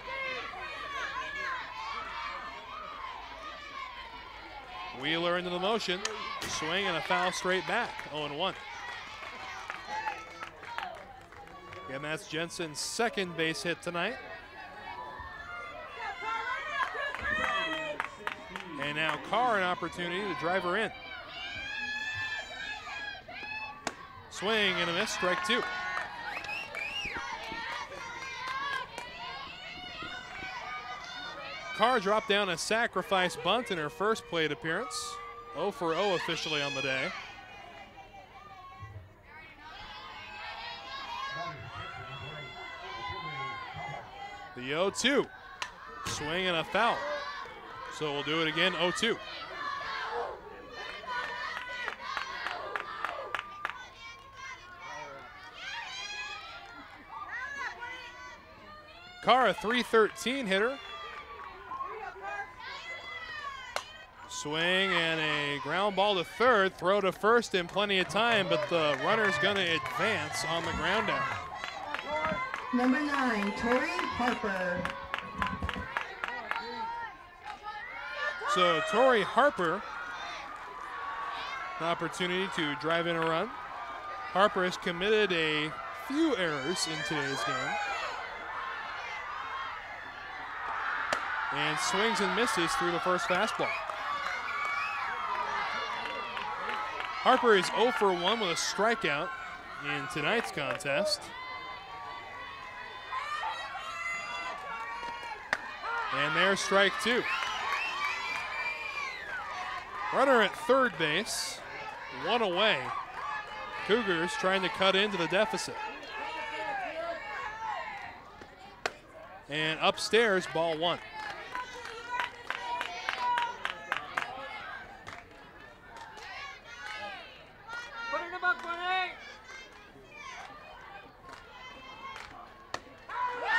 Wheeler into the motion, swing and a foul straight back, 0-1. And that's Jensen's 2nd base hit tonight. And now Carr an opportunity to drive her in. Swing and a miss, strike 2. Carr dropped down a sacrifice bunt in her first plate appearance. 0 for 0 officially on the day. The 0-2. Swing and a foul. So we'll do it again, 0-2. Carr, a .313 hitter. Swing and a ground ball to third, throw to first in plenty of time, but the runner's gonna advance on the ground out. Number 9, Tori Harper. So Tori Harper, an opportunity to drive in a run. Harper has committed a few errors in today's game. And swings and misses through the first fastball. Harper is 0 for 1 with a strikeout in tonight's contest. And there's strike 2. Runner at third base, 1 away. Cougars trying to cut into the deficit. And upstairs, ball 1.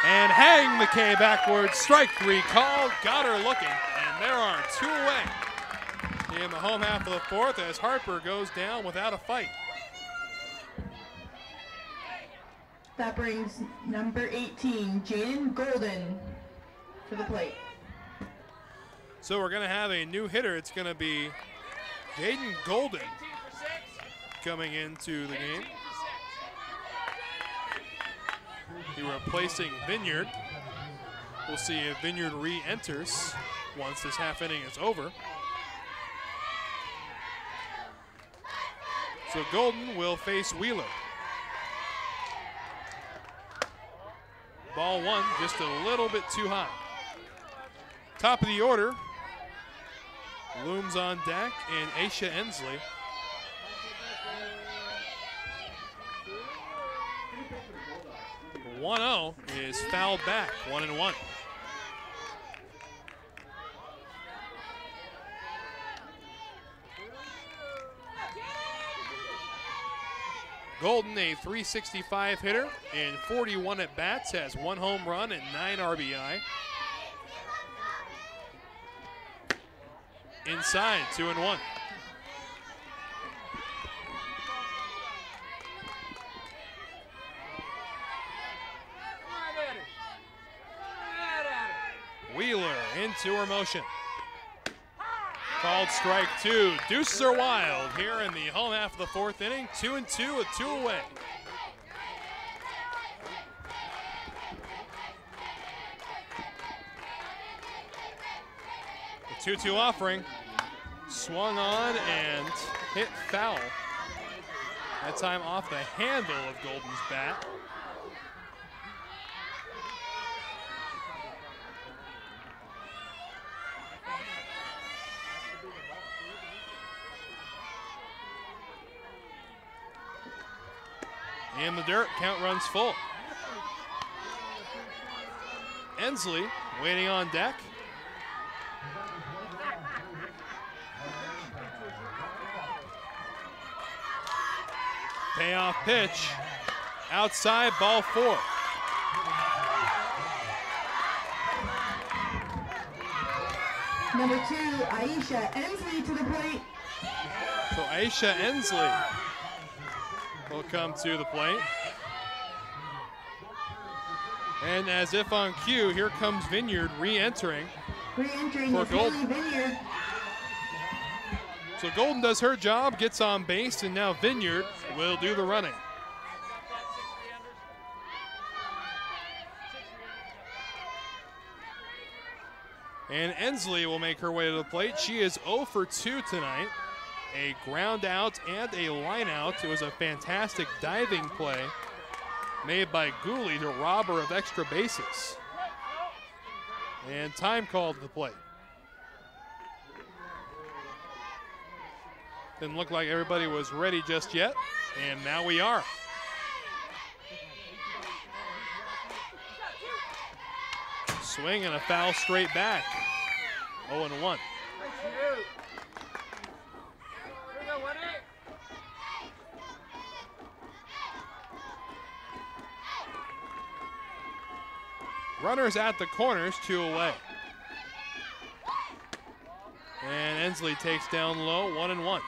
And hang the K backwards. Strike 3 called. Got her looking. And there are 2 away in the home half of the fourth as Harper goes down without a fight. That brings number 18, Jaden Golden, to the plate. So we're going to have a new hitter. It's going to be Jaden Golden coming into the game. He replacing Vineyard. We'll see if Vineyard re-enters once this half inning is over. So Golden will face Wheeler. Ball 1, just a little bit too high. Top of the order, looms on deck, and Aisha Ensley. The 1-0 is fouled back, 1-1. Golden, a .365 hitter in 41 at-bats, has 1 home run and 9 RBI. Inside, 2-1. Wheeler into her motion. Called strike 2. Deuces are wild here in the home half of the fourth inning. 2-2 with 2 away. The 2-2 offering. Swung on and hit foul. That time off the handle of Golden's bat. In the dirt, count runs full. Ensley waiting on deck. Payoff pitch. Outside, ball 4. Number 2, Aisha Ensley to the plate. So Aisha Ensley will come to the plate. And as if on cue, here comes Vineyard re-entering for Golden. Vineyard. So Golden does her job, gets on base, and now Vineyard will do the running. And Ensley will make her way to the plate. She is 0 for 2 tonight. A ground out and a line out. It was a fantastic diving play made by Gooley to rob her of extra bases. And time called to the plate. Didn't look like everybody was ready just yet, and now we are. Swing and a foul straight back. 0-1. Runners at the corners, 2 away. And Ensley takes down low, 1-1.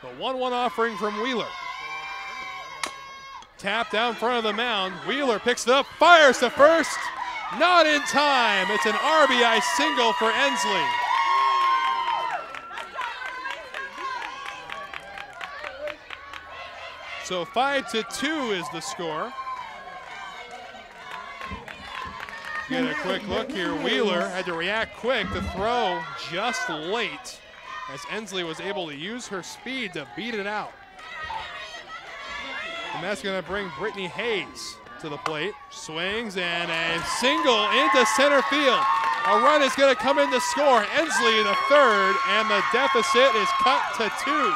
The 1-1 offering from Wheeler. Tap down front of the mound. Wheeler picks it up, fires to first. Not in time. It's an RBI single for Ensley. So 5-2 is the score. Get a quick look here. Wheeler had to react quick. The throw just late as Ensley was able to use her speed to beat it out. And that's going to bring Brittany Hayes to the plate. Swings and a single into center field. A run is going to come in to score. Ensley the third, and the deficit is cut to 2.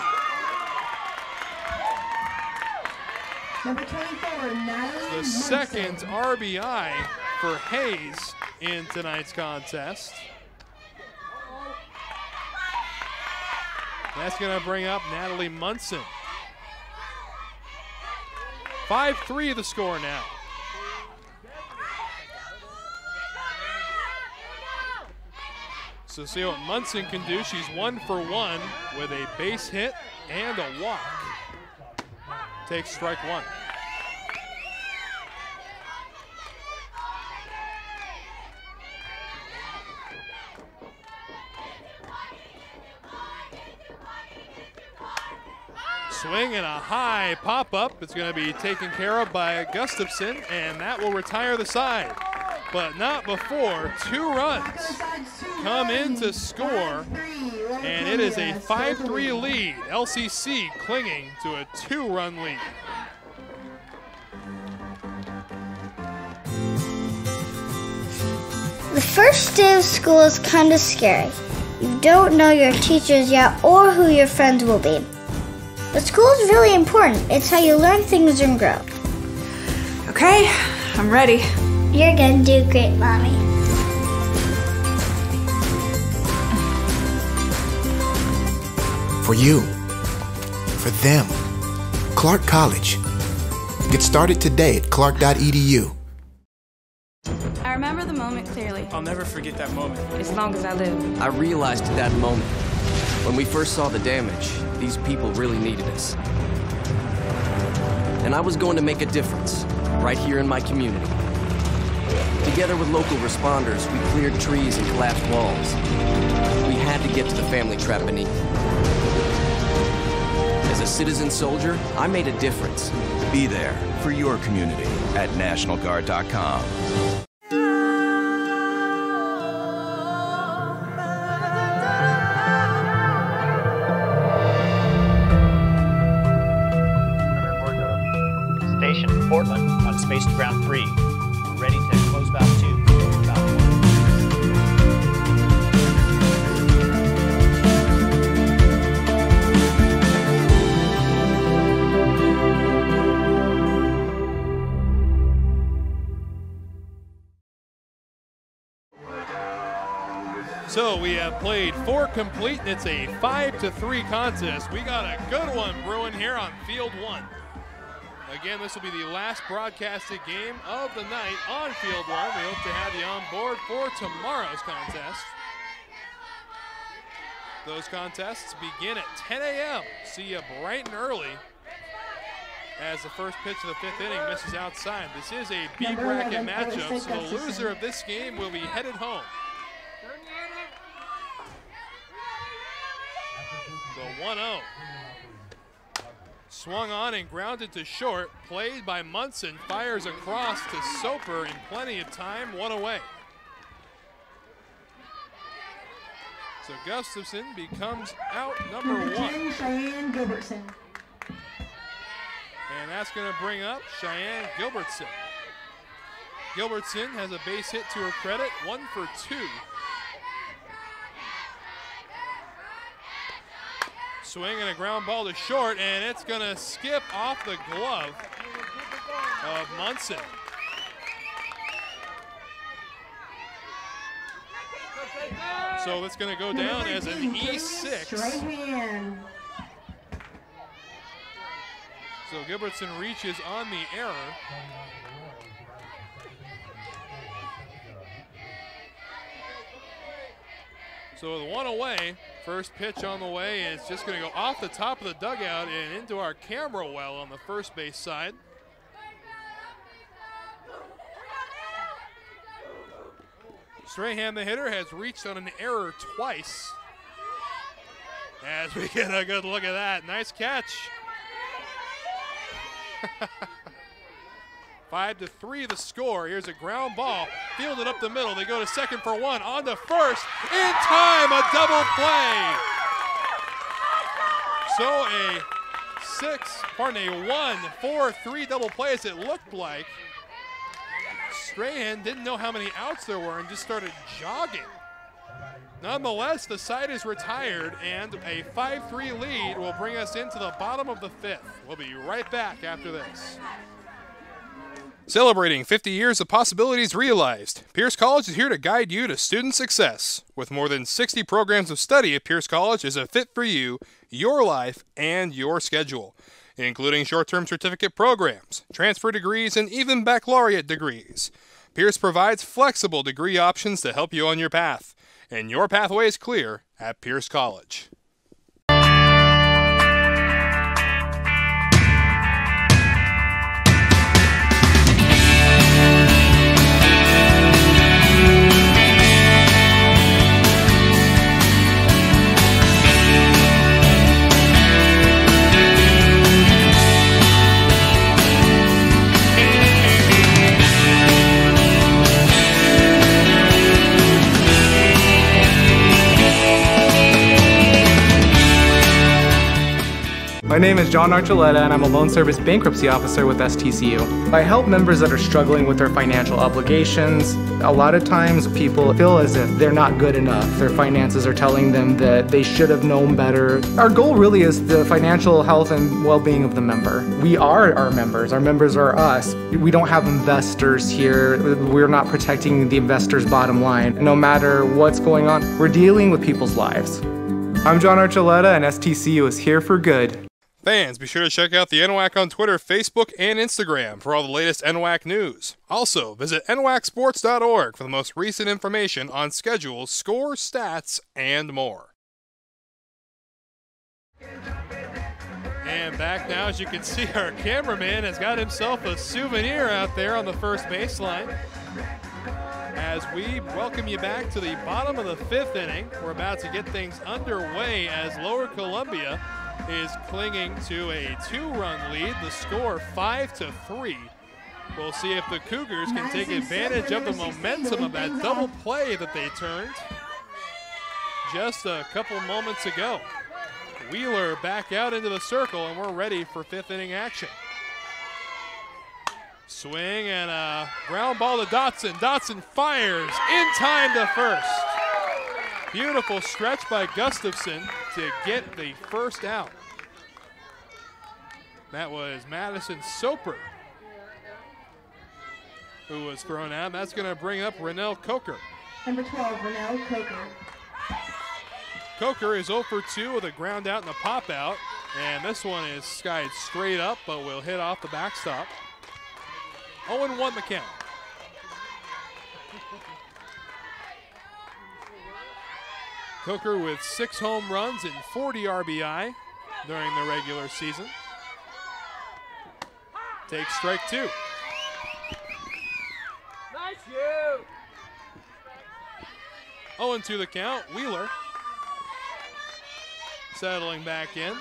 Number 24, Natalie The second RBI for Hayes in tonight's contest. That's going to bring up Natalie Munson. 5-3 the score now. So see what Munson can do. She's 1 for 1 with a base hit and a walk. Takes strike 1. Swing and a high pop-up. It's going to be taken care of by Gustafson, and that will retire the side. But not before 2 runs come in to score, and it is a 5-3 lead. LCC clinging to a 2-run lead. The first day of school is kind of scary. You don't know your teachers yet or who your friends will be. But school is really important. It's how you learn things and grow. Okay, I'm ready. You're gonna do great, Mommy. For you, for them, Clark College. Get started today at clark.edu. I remember the moment clearly. I'll never forget that moment. As long as I live. I realized at that moment, when we first saw the damage, these people really needed us. And I was going to make a difference, right here in my community. Together with local responders, we cleared trees and collapsed walls. We had to get to the family trapped beneath. As a citizen soldier, I made a difference. Be there for your community at NationalGuard.com. Station Portland on Space to Ground 3. We're ready to close valve 2. So we have played 4 complete, and it's a 5-3 contest. We got a good one brewing here on Field 1. Again, this will be the last broadcasted game of the night on Field 1. We hope to have you on board for tomorrow's contest. Those contests begin at 10 a.m. See you bright and early as the first pitch of the 5th inning misses outside. This is a B bracket matchup, so the loser of this game will be headed home. The 1-0. Swung on and grounded to short. Played by Munson. Fires across to Soper in plenty of time. 1 away. So Gustafson becomes out number 1. Cheyenne Gilbertson. And that's going to bring up Cheyenne Gilbertson. Gilbertson has a base hit to her credit. 1 for 2. Swing and a ground ball to short, and it's going to skip off the glove of Munson. So it's going to go down as an E6. So Gilbertson reaches on the error. So with 1 away, first pitch on the way is just going to go off the top of the dugout and into our camera well on the first base side. Strahan, the hitter, has reached on an error twice. As we get a good look at that. Nice catch. 5-3 the score. Here's a ground ball, fielded up the middle. They go to second for one, on to first. In time, a double play. So a 1-4-3 double play as it looked like. Strahan didn't know how many outs there were and just started jogging. Nonetheless, the side is retired, and a 5-3 lead will bring us into the bottom of the fifth. We'll be right back after this. Celebrating 50 years of possibilities realized, Pierce College is here to guide you to student success. With more than 60 programs of study at Pierce College is a fit for you, your life, and your schedule, including short-term certificate programs, transfer degrees, and even baccalaureate degrees. Pierce provides flexible degree options to help you on your path, and your pathway is clear at Pierce College. My name is John Archuleta, and I'm a loan service bankruptcy officer with STCU. I help members that are struggling with their financial obligations. A lot of times people feel as if they're not good enough. Their finances are telling them that they should have known better. Our goal really is the financial health and well-being of the member. We are our members. Our members are us. We don't have investors here. We're not protecting the investor's bottom line. No matter what's going on, we're dealing with people's lives. I'm John Archuleta, and STCU is here for good. Fans, be sure to check out the NWAC on Twitter, Facebook, and Instagram for all the latest NWAC news. Also, visit nwacsports.org for the most recent information on schedules, scores, stats, and more. And back now, as you can see, our cameraman has got himself a souvenir out there on the first baseline. As we welcome you back to the bottom of the fifth inning, we're about to get things underway as Lower Columbia is clinging to a 2-run lead. The score 5-3. We'll see if the Cougars can take advantage of the momentum of that double play that they turned just a couple moments ago. Wheeler back out into the circle, and we're ready for fifth inning action. Swing and a ground ball to Dotson. Dotson fires in time to first. Beautiful stretch by Gustafson to get the first out. That was Madison Soper who was thrown out. That's going to bring up Rennell Coker. Number 12, Rennell Coker. Coker is 0 for 2 with a ground out and a pop out. And this one is skied straight up, but will hit off the backstop. 0-1 the count. Coker with 6 home runs and 40 RBI during the regular season. Takes strike 2. Nice you. 0-2 the count. Wheeler settling back in.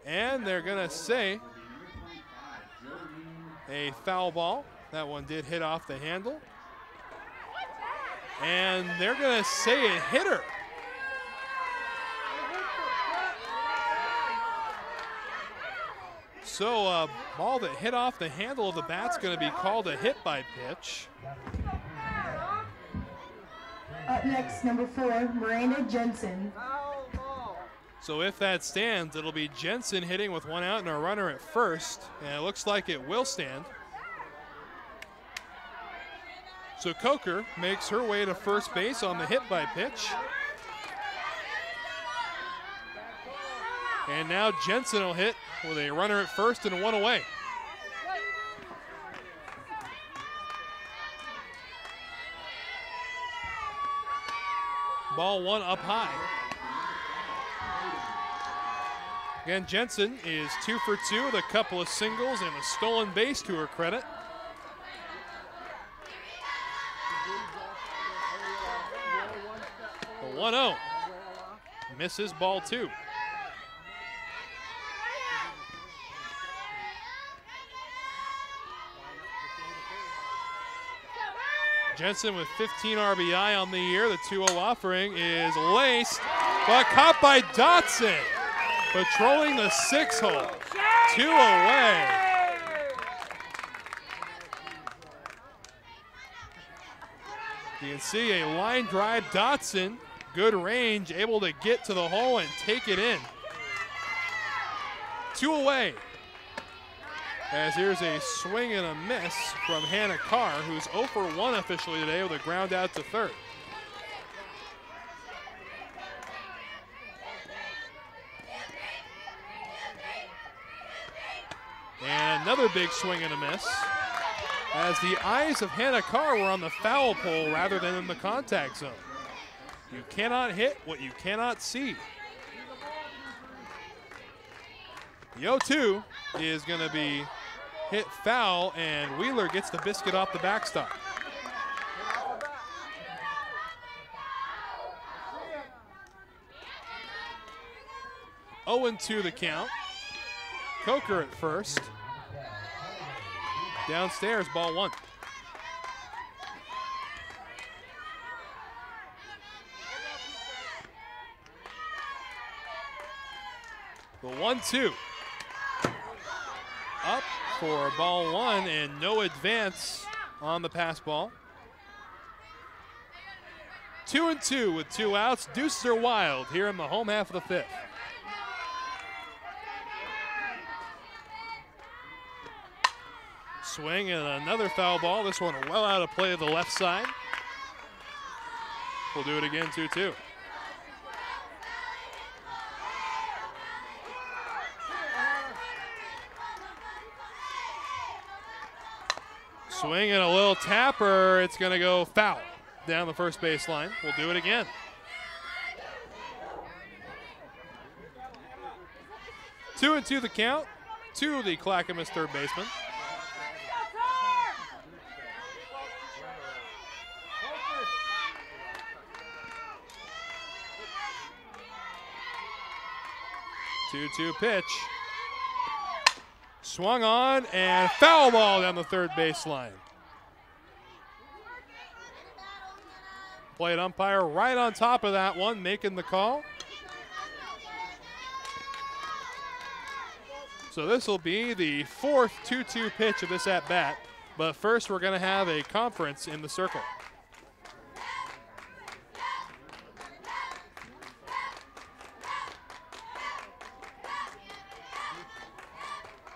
And they're going to say a foul ball. That one did hit off the handle. And they're going to say a hitter. So a ball that hit off the handle of the bat's going to be called a hit by pitch. Up next, number 4, Miranda Jensen. So if that stands, it'll be Jensen hitting with 1 out and a runner at first. And it looks like it will stand. So Coker makes her way to first base on the hit by pitch. And now Jensen will hit with a runner at first and 1 away. Ball 1 up high. Again, Jensen is 2 for 2 with a couple of singles and a stolen base to her credit. The 1-0. Misses ball 2. Jensen with 15 RBI on the year. The 2-0 offering is laced, but caught by Dotson. Patrolling the 6-hole. 2 away. You can see a line drive. Dotson, good range, able to get to the hole and take it in. 2 away. As here's a swing and a miss from Hannah Carr, who's 0 for 1 officially today with a ground out to third. And another big swing and a miss, as the eyes of Hannah Carr were on the foul pole rather than in the contact zone. You cannot hit what you cannot see. The 0-2 is going to be hit foul, and Wheeler gets the biscuit off the backstop. Oh, 2 the count. Coker at first. Downstairs, ball 1. The 1-2. Up for ball 1 and no advance on the pass ball. 2-2 with 2 outs. Deuces are wild here in the home half of the 5th. Swing and another foul ball. This one well out of play to the left side. We'll do it again, 2-2. Swing and a little tapper. It's going to go foul down the first baseline. We'll do it again. Two and 2 the count to the Clackamas third baseman. Two pitch. Swung on and foul ball down the third baseline. Plate umpire right on top of that one, making the call. So this will be the 4th 2-2 pitch of this at-bat. But first we're going to have a conference in the circle.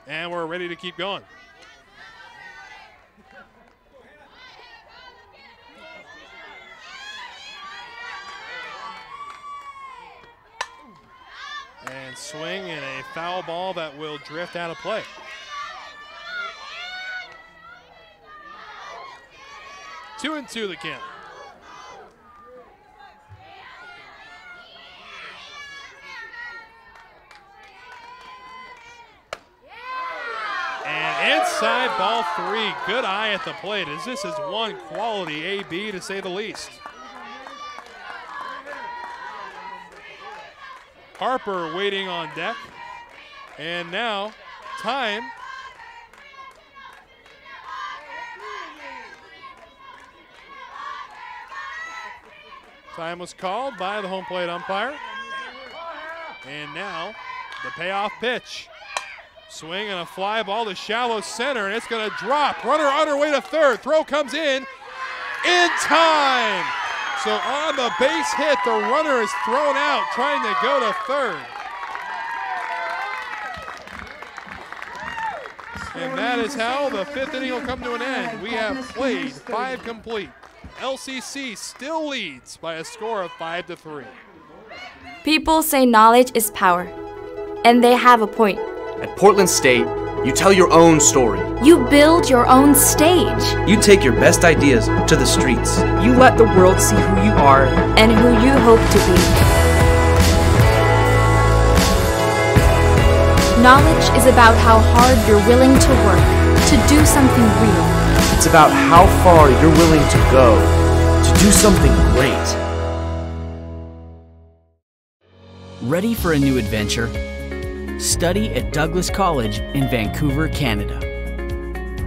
And we're ready to keep going. And swing and a foul ball that will drift out of play. Two and 2 the count. Inside ball 3, good eye at the plate, as this is one quality AB to say the least. Harper waiting on deck, and now time. Time was called by the home plate umpire, and now the payoff pitch. Swing and a fly ball to shallow center, and it's going to drop. Runner on her way to third. Throw comes in time. So on the base hit, the runner is thrown out, trying to go to third. And that is how the 5th inning will come to an end. We have played 5 complete. LCC still leads by a score of 5-3. People say knowledge is power, and they have a point. At Portland State, you tell your own story. You build your own stage. You take your best ideas to the streets. You let the world see who you are and who you hope to be. Knowledge is about how hard you're willing to work to do something real. It's about how far you're willing to go to do something great. Ready for a new adventure? Study at Douglas College in Vancouver, Canada.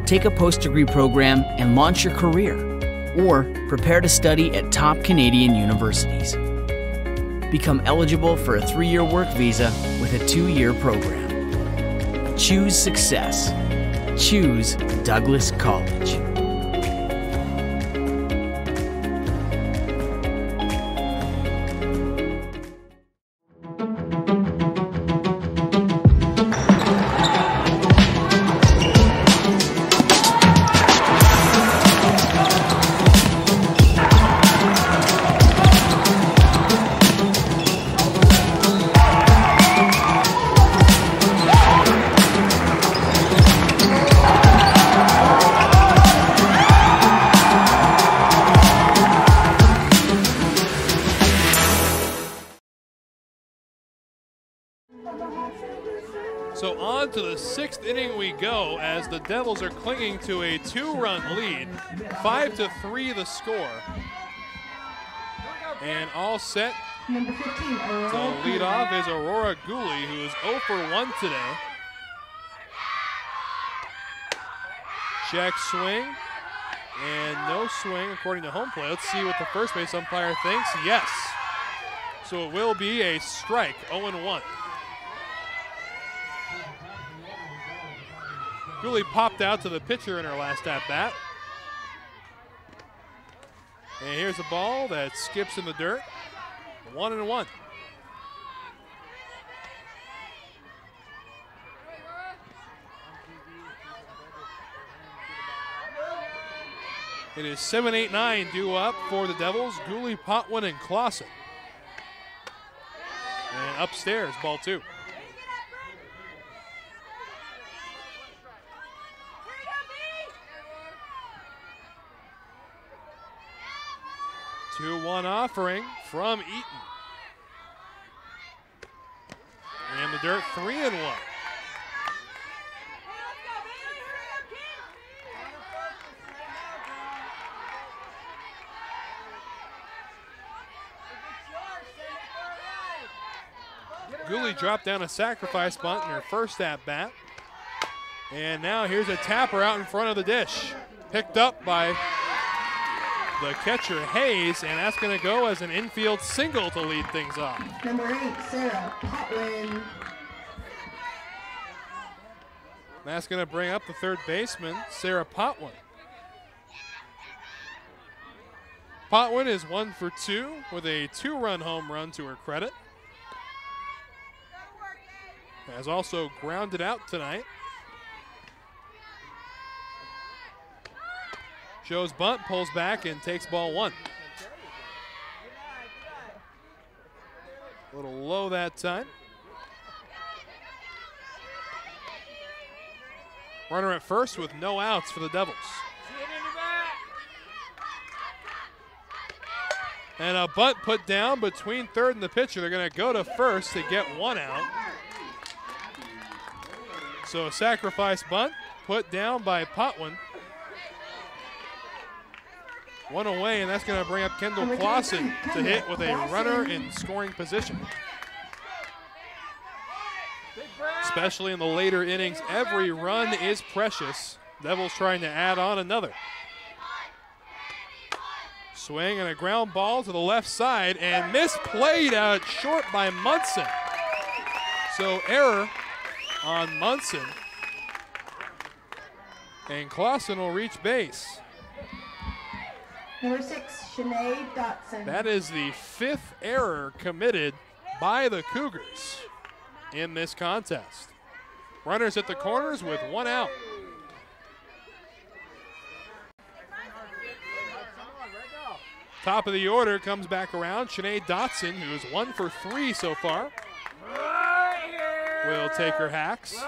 Take a post-degree program and launch your career. or prepare to study at top Canadian universities. Become eligible for a 3-year work visa with a 2-year program. Choose success. Choose Douglas College. So on to the 6th inning we go as the Devils are clinging to a 2-run lead. 5-3 the score. And all set to lead off is Aurora Gooley, who is 0 for 1 today. Check swing, and no swing according to home plate. Let's see what the first base umpire thinks. Yes. So it will be a strike, 0-1. Gooley popped out to the pitcher in her last at-bat. And here's a ball that skips in the dirt. 1-1. It is 7-8-9 due up for the Devils. Gooley, Potwin, and Clausen. And upstairs, ball 2. Two-one offering from Eaton. And the dirt, 3-1. Gooley dropped down a sacrifice bunt in her first at-bat. And now here's a tapper out in front of the dish. Picked up by the catcher, Hayes, and that's going to go as an infield single to lead things off. Number 8, Sarah Potwin. That's going to bring up the third baseman, Sarah Potwin. Potwin is 1 for 2 with a 2-run home run to her credit. Has also grounded out tonight. Shows bunt, pulls back, and takes ball 1. A little low that time. Runner at first with no outs for the Devils. And a bunt put down between third and the pitcher. They're going to go to first to get 1 out. So a sacrifice bunt put down by Potwin. 1 away, and that's going to bring up Kendall Clausen to hit with a runner in scoring position. Especially in the later innings, every run is precious. Devils trying to add on another. Swing and a ground ball to the left side, and misplayed out short by Munson. So error on Munson. And Clausen will reach base. Number 6, Shanae Dotson. That is the 5th error committed by the Cougars in this contest. Runners at the corners with 1 out. Top of the order comes back around. Shanae Dotson, who is 1 for 3 so far, will take her hacks.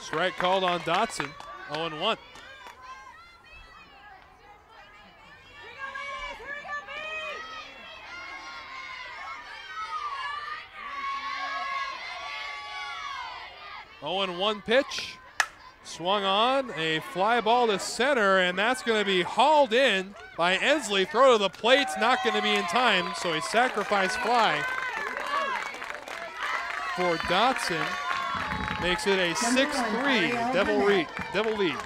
Strike called on Dotson, 0-1. Oh, and 1 pitch. Swung on, a fly ball to center, and that's going to be hauled in by Ensley. Throw to the plate's not going to be in time, so a sacrifice fly for Dotson makes it a 6-3 Devil lead.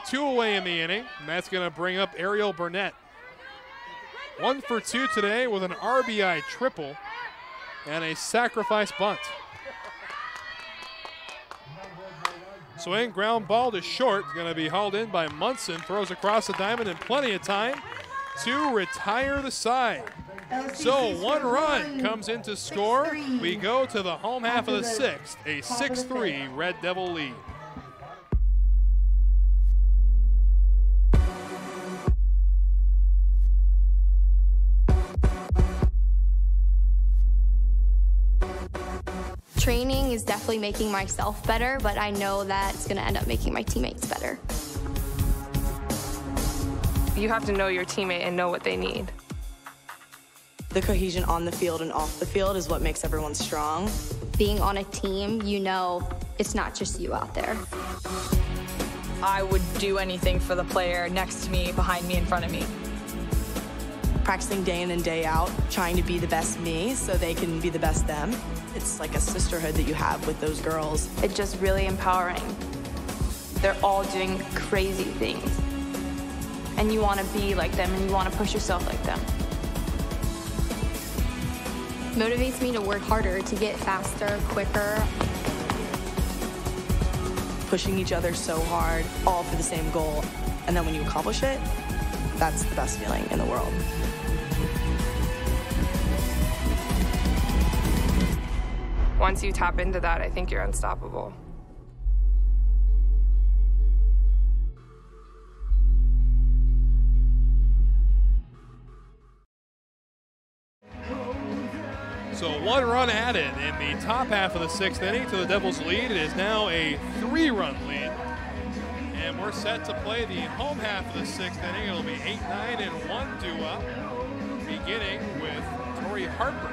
2 away in the inning, and that's going to bring up Ariel Burnett. 1 for 2 today with an RBI triple and a sacrifice bunt. Swing, ground ball to short. It's going to be hauled in by Munson. Throws across the diamond and plenty of time to retire the side. So 1 run comes in to score. We go to the home half of the 6th. A 6-3 Red Devil lead. Training is definitely making myself better, but I know that it's going to end up making my teammates better. You have to know your teammate and know what they need. The cohesion on the field and off the field is what makes everyone strong. Being on a team, you know it's not just you out there. I would do anything for the player next to me, behind me, in front of me. Practicing day in and day out, trying to be the best me so they can be the best them. It's like a sisterhood that you have with those girls. It's just really empowering. They're all doing crazy things. And you want to be like them and you want to push yourself like them. Motivates me to work harder, to get faster, quicker. Pushing each other so hard, all for the same goal. And then when you accomplish it, that's the best feeling in the world. Once you tap into that, I think you're unstoppable. So 1 run added in the top half of the 6th inning to the Devils' lead. It is now a 3-run lead. And we're set to play the home half of the 6th inning. It'll be 8-9 and 1 due up, beginning with Tori Harper.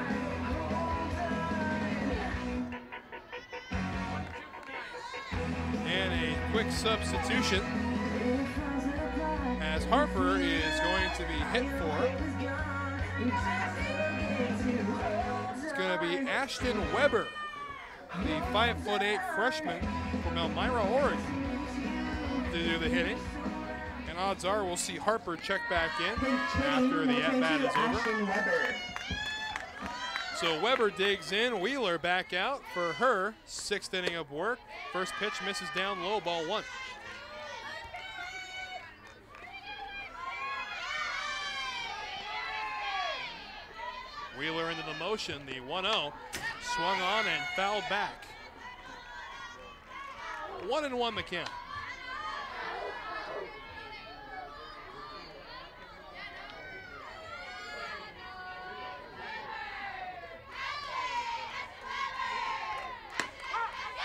And a quick substitution as Harper is going to be hit for. It's going to be Ashton Weber, the 5'8" freshman from Elmira, Oregon, to do the hitting. And odds are we'll see Harper check back in after the at-bat is over. So Weber digs in, Wheeler back out for her 6th inning of work. First pitch misses down low, ball 1. Wheeler into the motion, the 1-0. Swung on and fouled back. 1-1 the count.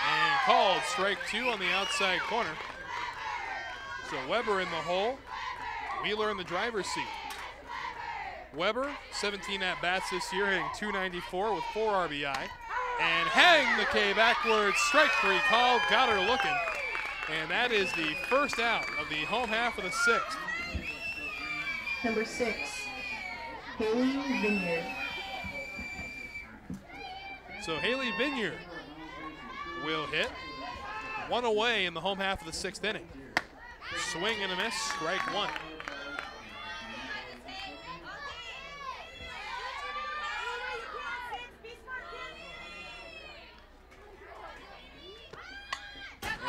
And called strike 2 on the outside corner. So Weber in the hole, Wheeler in the driver's seat. Weber, 17 at-bats this year, hitting .294 with 4 RBI. And hang the K backwards, strike 3 called, got her looking. And that is the first out of the home half of the 6th. Number 6, Haley Vineyard. So Haley Vineyard will hit. 1 away in the home half of the 6th inning. Swing and a miss, strike 1.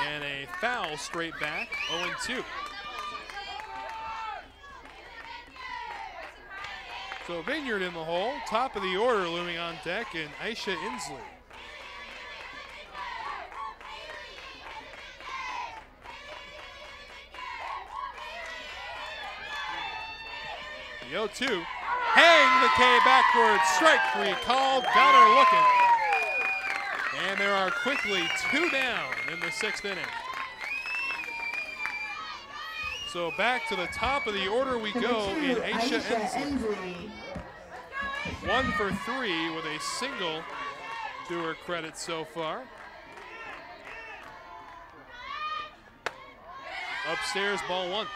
And a foul straight back, 0-2. So Vineyard in the hole, top of the order looming on deck, and Aisha Inslee. The 0-2, hang the K backwards, strike 3 called, got her looking. And there are quickly 2 down in the 6th inning. So back to the top of the order we go in Aisha Inslee. 1 for 3 with a single to her credit so far. Upstairs, ball one.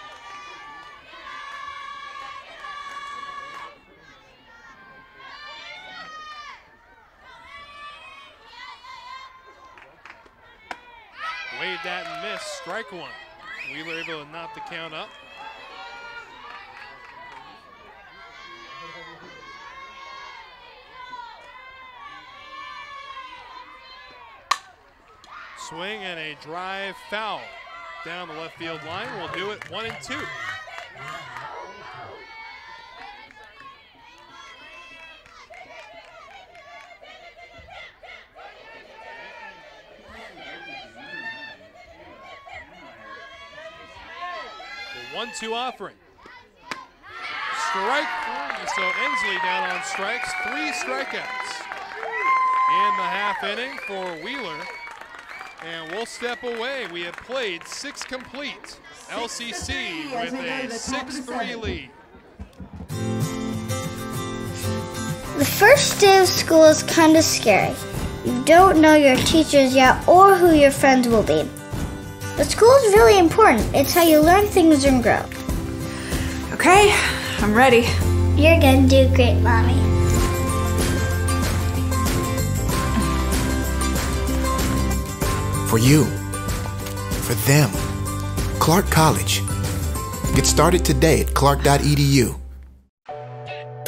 Waved that and missed, strike one. Wheeler able to knock the count up. Swing and a drive foul down the left field line. We'll do it 1-2. The 1-2 offering. Strike three, so Ensley down on strikes, 3 strikeouts in the half inning for Wheeler. And we'll step away. We have played 6 complete. LCC with a 6-3 lead. The first day of school is kind of scary. You don't know your teachers yet or who your friends will be. But school is really important. It's how you learn things and grow. Okay, I'm ready. You're gonna do great, Mommy. For you, for them, Clark College. Get started today at clark.edu.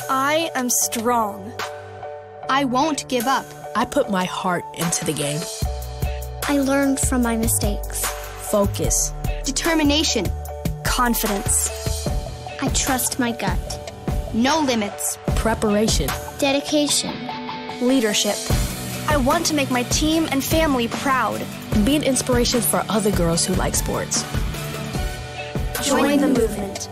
I am strong. I won't give up. I put my heart into the game. I learned from my mistakes. Focus. Determination. Confidence. I trust my gut. No limits. Preparation. Dedication. Leadership. I want to make my team and family proud. Be an inspiration for other girls who like sports. Join the movement.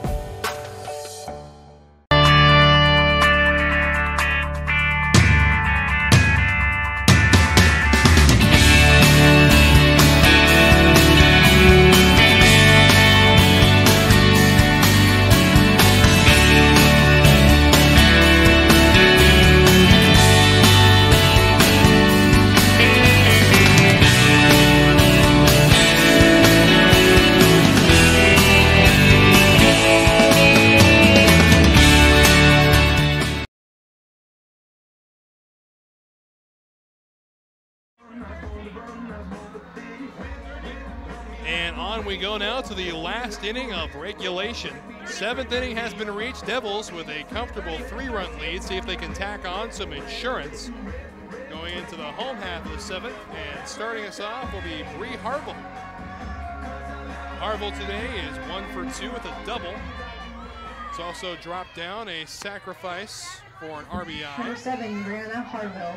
And on we go now to the last inning of regulation. 7th inning has been reached. Devils with a comfortable 3-run lead. See if they can tack on some insurance going into the home half of the 7th. And starting us off will be Bree Harville. Harville today is 1 for 2 with a double. It's also dropped down a sacrifice for an RBI. Number 7, Brianna Harville.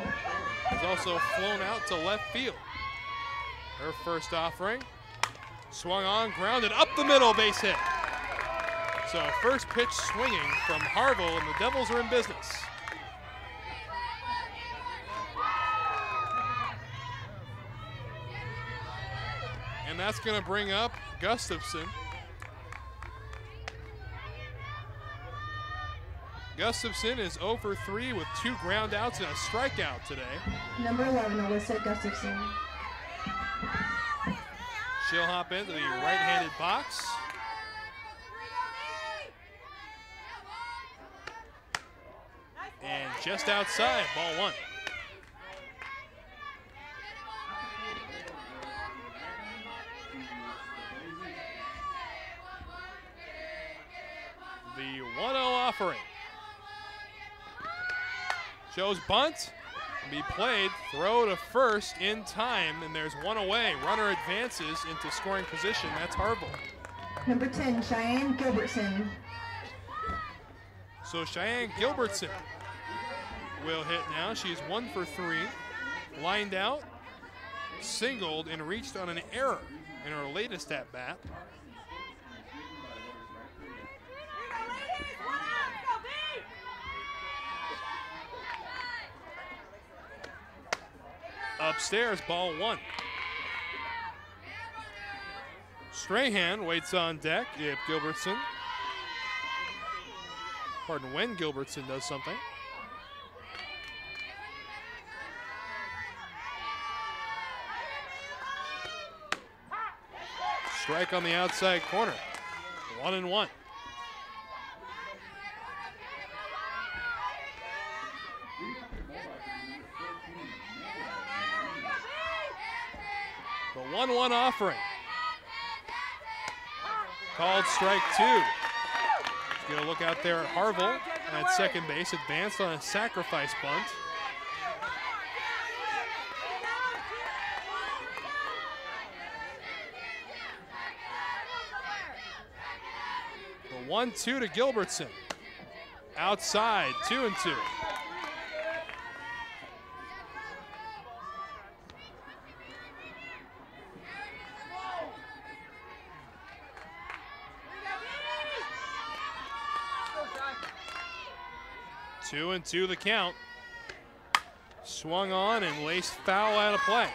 Has also flown out to left field. Her first offering. Swung on, grounded up the middle, base hit. So first pitch swinging from Harville, and the Devils are in business. And that's going to bring up Gustafson. Gustafson is 0 for 3 with 2 ground outs and a strikeout today. Number 11, Alyssa Gustafson. She'll hop into the right-handed box. And just outside, ball 1. The 1-0 offering. Shows bunt. Be played, throw to first in time, and there's 1 away. Runner advances into scoring position. That's Harville. Number 10, Cheyenne Gilbertson. So Cheyenne Gilbertson will hit now. She's 1 for 3. Lined out, singled, and reached on an error in her latest at-bat. Upstairs, ball 1. Strahan waits on deck if Gilbertson, when Gilbertson does something. Strike on the outside corner. 1-1. The 1-1 offering. Called strike 2. He's going to look out there at Harville at second base, advanced on a sacrifice bunt. The 1-2 to Gilbertson. Outside, 2-2. Two and two the count. Swung on and laced foul out of play.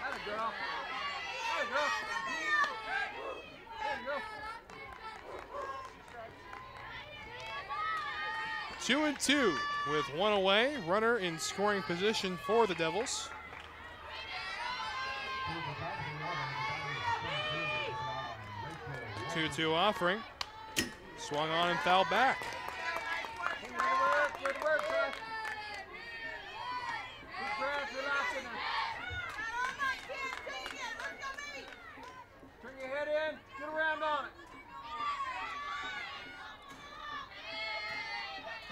2-2 with one away. Runner in scoring position for the Devils. Two offering. Swung on and fouled back. Turn your head in, get around on it.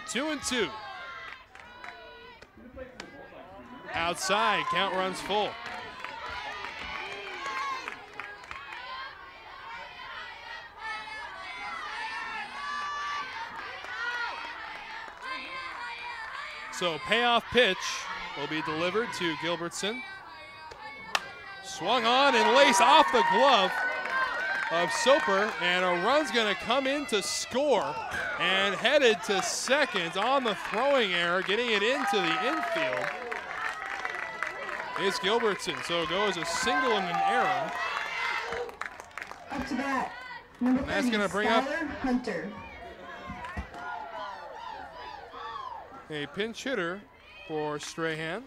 2-2. Outside, count runs full. So payoff pitch will be delivered to Gilbertson. Swung on and laced off the glove of Soper, and a run's going to come in to score, and headed to second on the throwing error, getting it into the infield is Gilbertson. So it goes a single and an error. Up to bat, number 30, that's going to bring up Hunter. A pinch hitter for Strahan.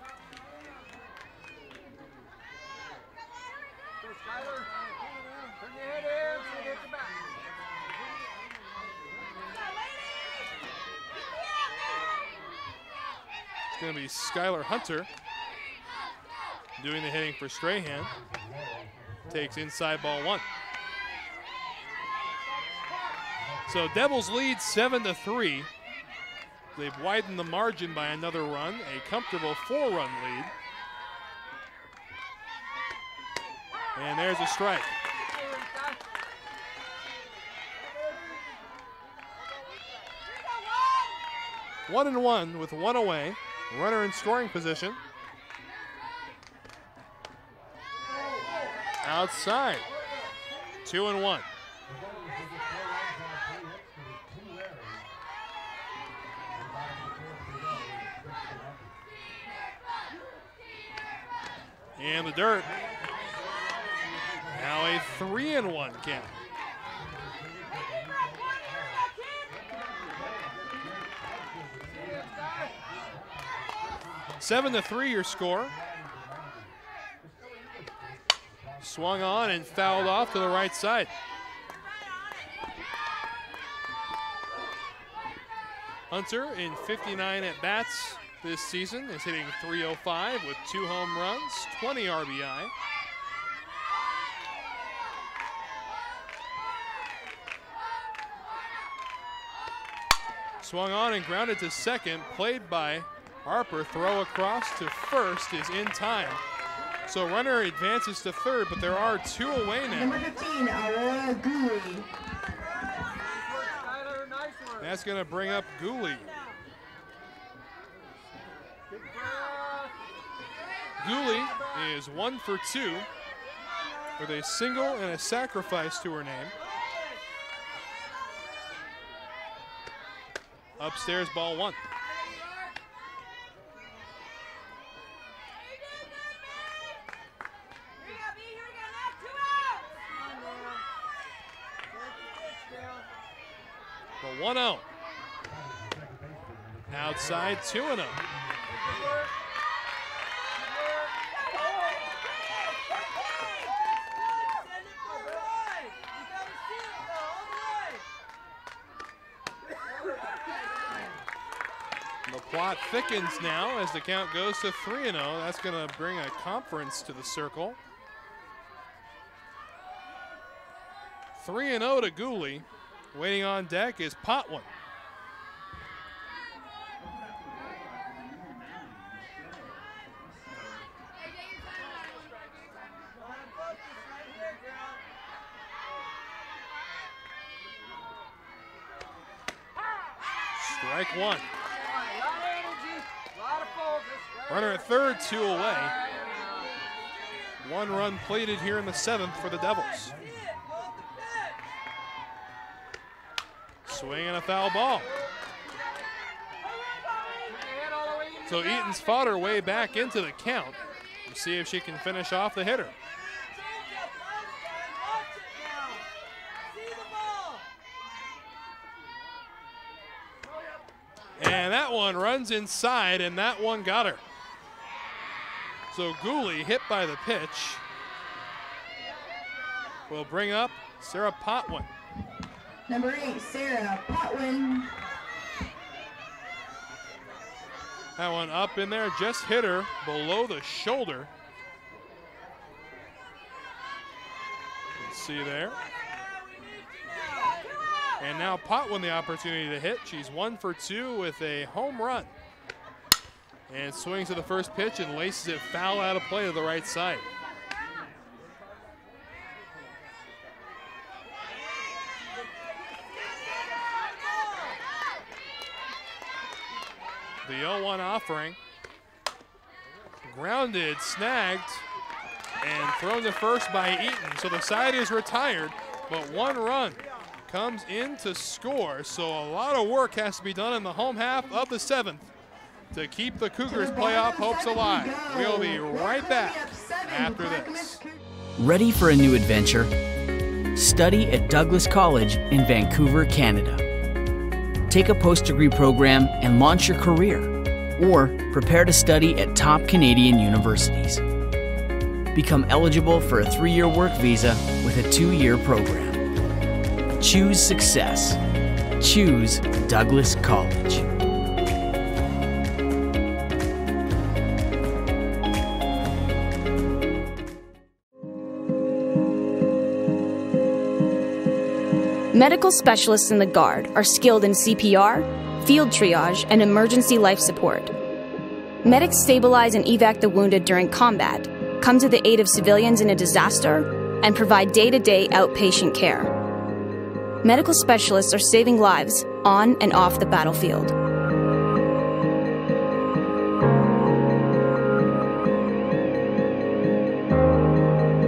It's going to be Skylar Hunter doing the hitting for Strahan. Takes inside ball one. So Devils lead 7-3. They've widened the margin by another run, a comfortable 4-run lead. And there's a strike. One and one with one away. Runner in scoring position. Outside. 2-1. And the dirt. Now a 3-1 count. Seven to 3 your score. Swung on and fouled off to the right side. Hunter in 59 at bats this season is hitting .305 with 2 home runs, 20 RBI. Swung on and grounded to second, played by Harper. Throw across to first is in time. So runner advances to third, but there are 2 away now. Number 15, Aurora Gooley. That's going to bring up Gooley. Gooley is 1 for 2 with a single and a sacrifice to her name. Upstairs, ball one. The 1-0. Outside, 2-0. plot thickens now as the count goes to 3-0. That's going to bring a conference to the circle. 3-0 to Gooley. Waiting on deck is Potwin. Strike one. Runner at third, 2 away. 1 run plated here in the 7th for the Devils. Swing and a foul ball. So Eaton's fought her way back into the count. We'll see if she can finish off the hitter. And that one runs inside, and that one got her. So Gooley, hit by the pitch, will bring up Sarah Potwin. Number 8, Sarah Potwin. That one up in there, just hit her below the shoulder. Let's see there. And now Potwin the opportunity to hit. She's 1 for 2 with a home run. And swings to the first pitch and laces it foul out of play to the right side. The 0-1 offering. Grounded, snagged, and thrown to first by Eaton. So the side is retired, but 1 run comes in to score. So a lot of work has to be done in the home half of the 7th to keep the Cougars' playoff hopes alive. We'll be right back after this. Ready for a new adventure? Study at Douglas College in Vancouver, Canada. Take a post-degree program and launch your career, or prepare to study at top Canadian universities. Become eligible for a 3-year work visa with a 2-year program. Choose success. Choose Douglas College. Medical specialists in the Guard are skilled in CPR, field triage, and emergency life support. Medics stabilize and evac the wounded during combat, come to the aid of civilians in a disaster, and provide day-to-day outpatient care. Medical specialists are saving lives on and off the battlefield.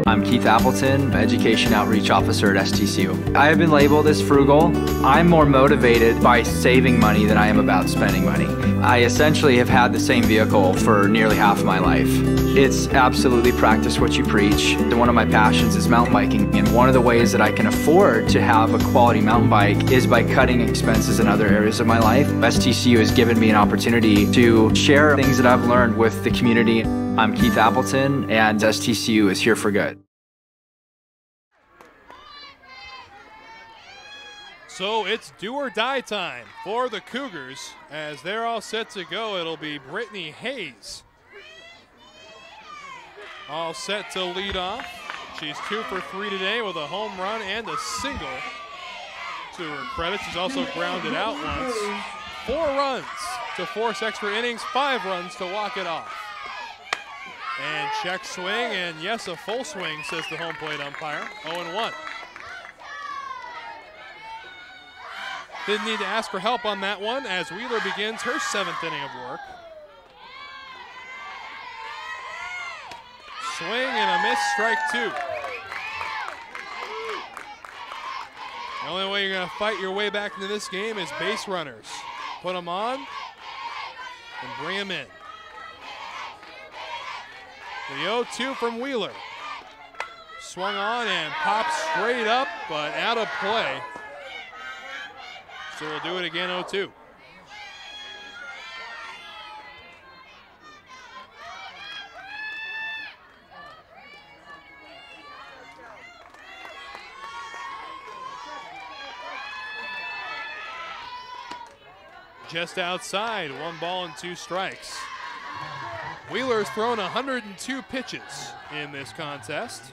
I'm Keith Appleton, Education Outreach Officer at STCU. I have been labeled as frugal. I'm more motivated by saving money than I am about spending money. I essentially have had the same vehicle for nearly half of my life. It's absolutely practice what you preach. One of my passions is mountain biking, and one of the ways that I can afford to have a quality mountain bike is by cutting expenses in other areas of my life. STCU has given me an opportunity to share things that I've learned with the community. I'm Keith Appleton, and STCU is here for good. So it's do or die time for the Cougars. As they're all set to go, it'll be Brittany Hayes all set to lead off. She's 2 for 3 today with a home run and a single to her credit. She's also grounded out once. 4 runs to force extra innings, 5 runs to walk it off. And check swing, and yes, a full swing, says the home plate umpire. 0-1. Didn't need to ask for help on that one as Wheeler begins her 7th inning of work. Swing and a miss, strike 2. The only way you're going to fight your way back into this game is base runners. Put them on and bring them in. The 0-2 from Wheeler. Swung on and popped straight up, but out of play. So we'll do it again, 0-2. just outside, 1 ball and 2 strikes. Wheeler's thrown 102 pitches in this contest.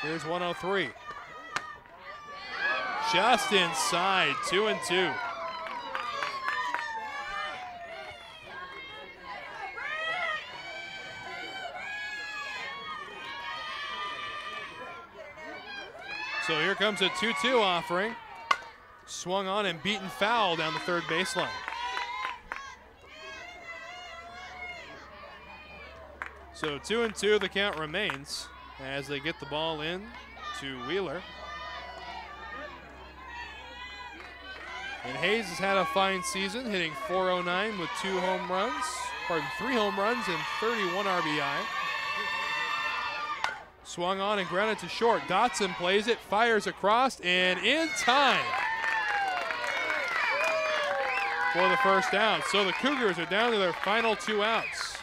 Here's 103. Just inside, 2-2. So here comes a 2-2 offering. Swung on and beaten foul down the third baseline. So 2-2, the count remains as they get the ball in to Wheeler. And Hayes has had a fine season, hitting .409 with 3 home runs and 31 RBI. Swung on and grounded to short. Dotson plays it, fires across, and in time for the first out. So the Cougars are down to their final 2 outs.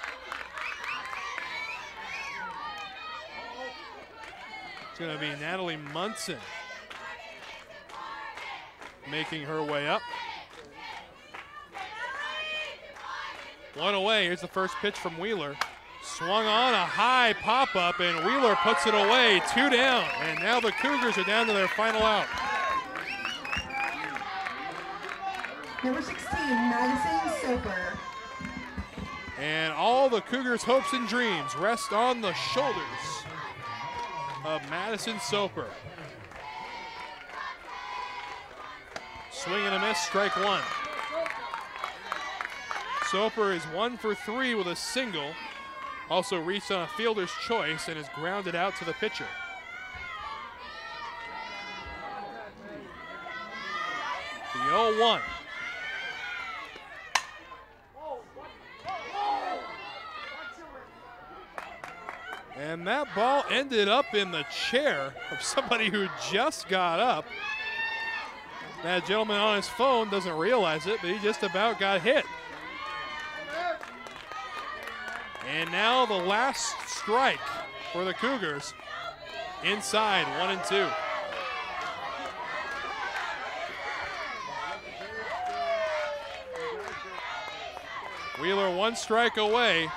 It's going to be Natalie Munson making her way up. 1 away. Here's the first pitch from Wheeler. Swung on, a high pop-up, and Wheeler puts it away. 2 down, and now the Cougars are down to their final out. Number 16, Madison Soper. And all the Cougars' hopes and dreams rest on the shoulders of Madison Soper. Swing and a miss, strike 1. Soper is 1 for 3 with a single. Also reached on a fielder's choice and is grounded out to the pitcher. The 0-1. And that ball ended up in the chair of somebody who just got up. That gentleman on his phone doesn't realize it, but he just about got hit. And now the last strike for the Cougars. Inside, 1-2. Wheeler 1 strike away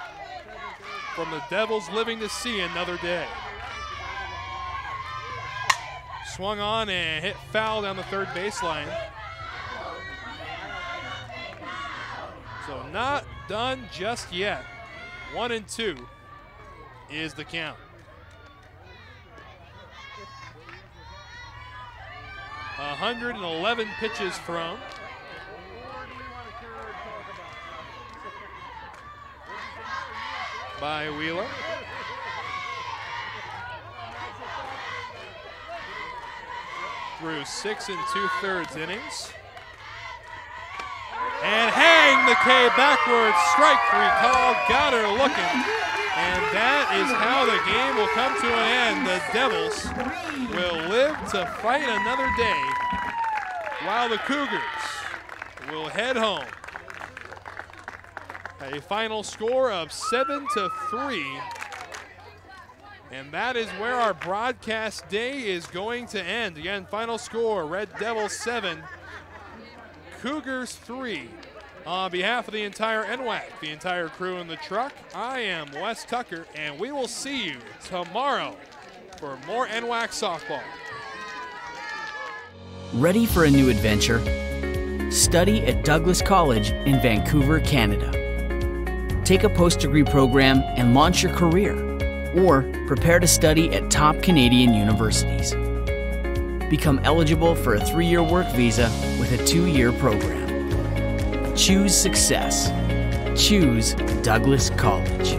from the Devils living to see another day. Swung on and hit foul down the third baseline. So not done just yet. 1-2 is the count. A 111 pitches thrown. By Wheeler. Through 6 2/3 innings. And hang the K backwards, strike 3 call, got her looking. And that is how the game will come to an end. The Devils will live to fight another day while the Cougars will head home. A final score of 7-3. And that is where our broadcast day is going to end. Again, final score, Red Devils 7, Cougars 3. On behalf of the entire NWAC, the entire crew in the truck, I am Wes Tucker, and we will see you tomorrow for more NWAC softball. Ready for a new adventure? Study at Douglas College in Vancouver, Canada. Take a post-degree program and launch your career, or prepare to study at top Canadian universities. Become eligible for a 3-year work visa with a 2-year program. Choose success. Choose Douglas College.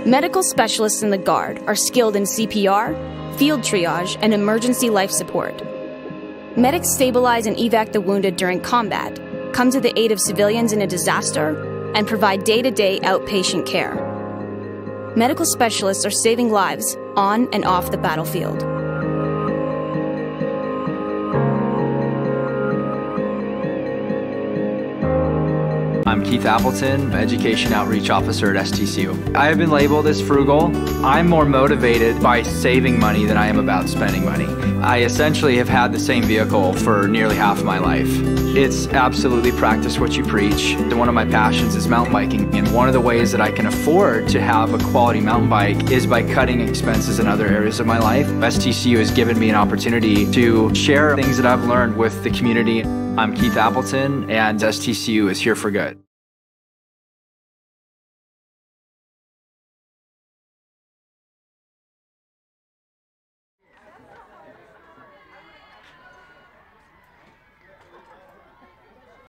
Medical specialists in the Guard are skilled in CPR, field triage, and emergency life support. Medics stabilize and evac the wounded during combat, come to the aid of civilians in a disaster, and provide day-to-day outpatient care. Medical specialists are saving lives on and off the battlefield. I'm Keith Appleton, Education Outreach Officer at STCU. I have been labeled as frugal. I'm more motivated by saving money than I am about spending money. I essentially have had the same vehicle for nearly half my life. It's absolutely practice what you preach. One of my passions is mountain biking, and one of the ways that I can afford to have a quality mountain bike is by cutting expenses in other areas of my life. STCU has given me an opportunity to share things that I've learned with the community. I'm Keith Appleton, and STCU is here for good.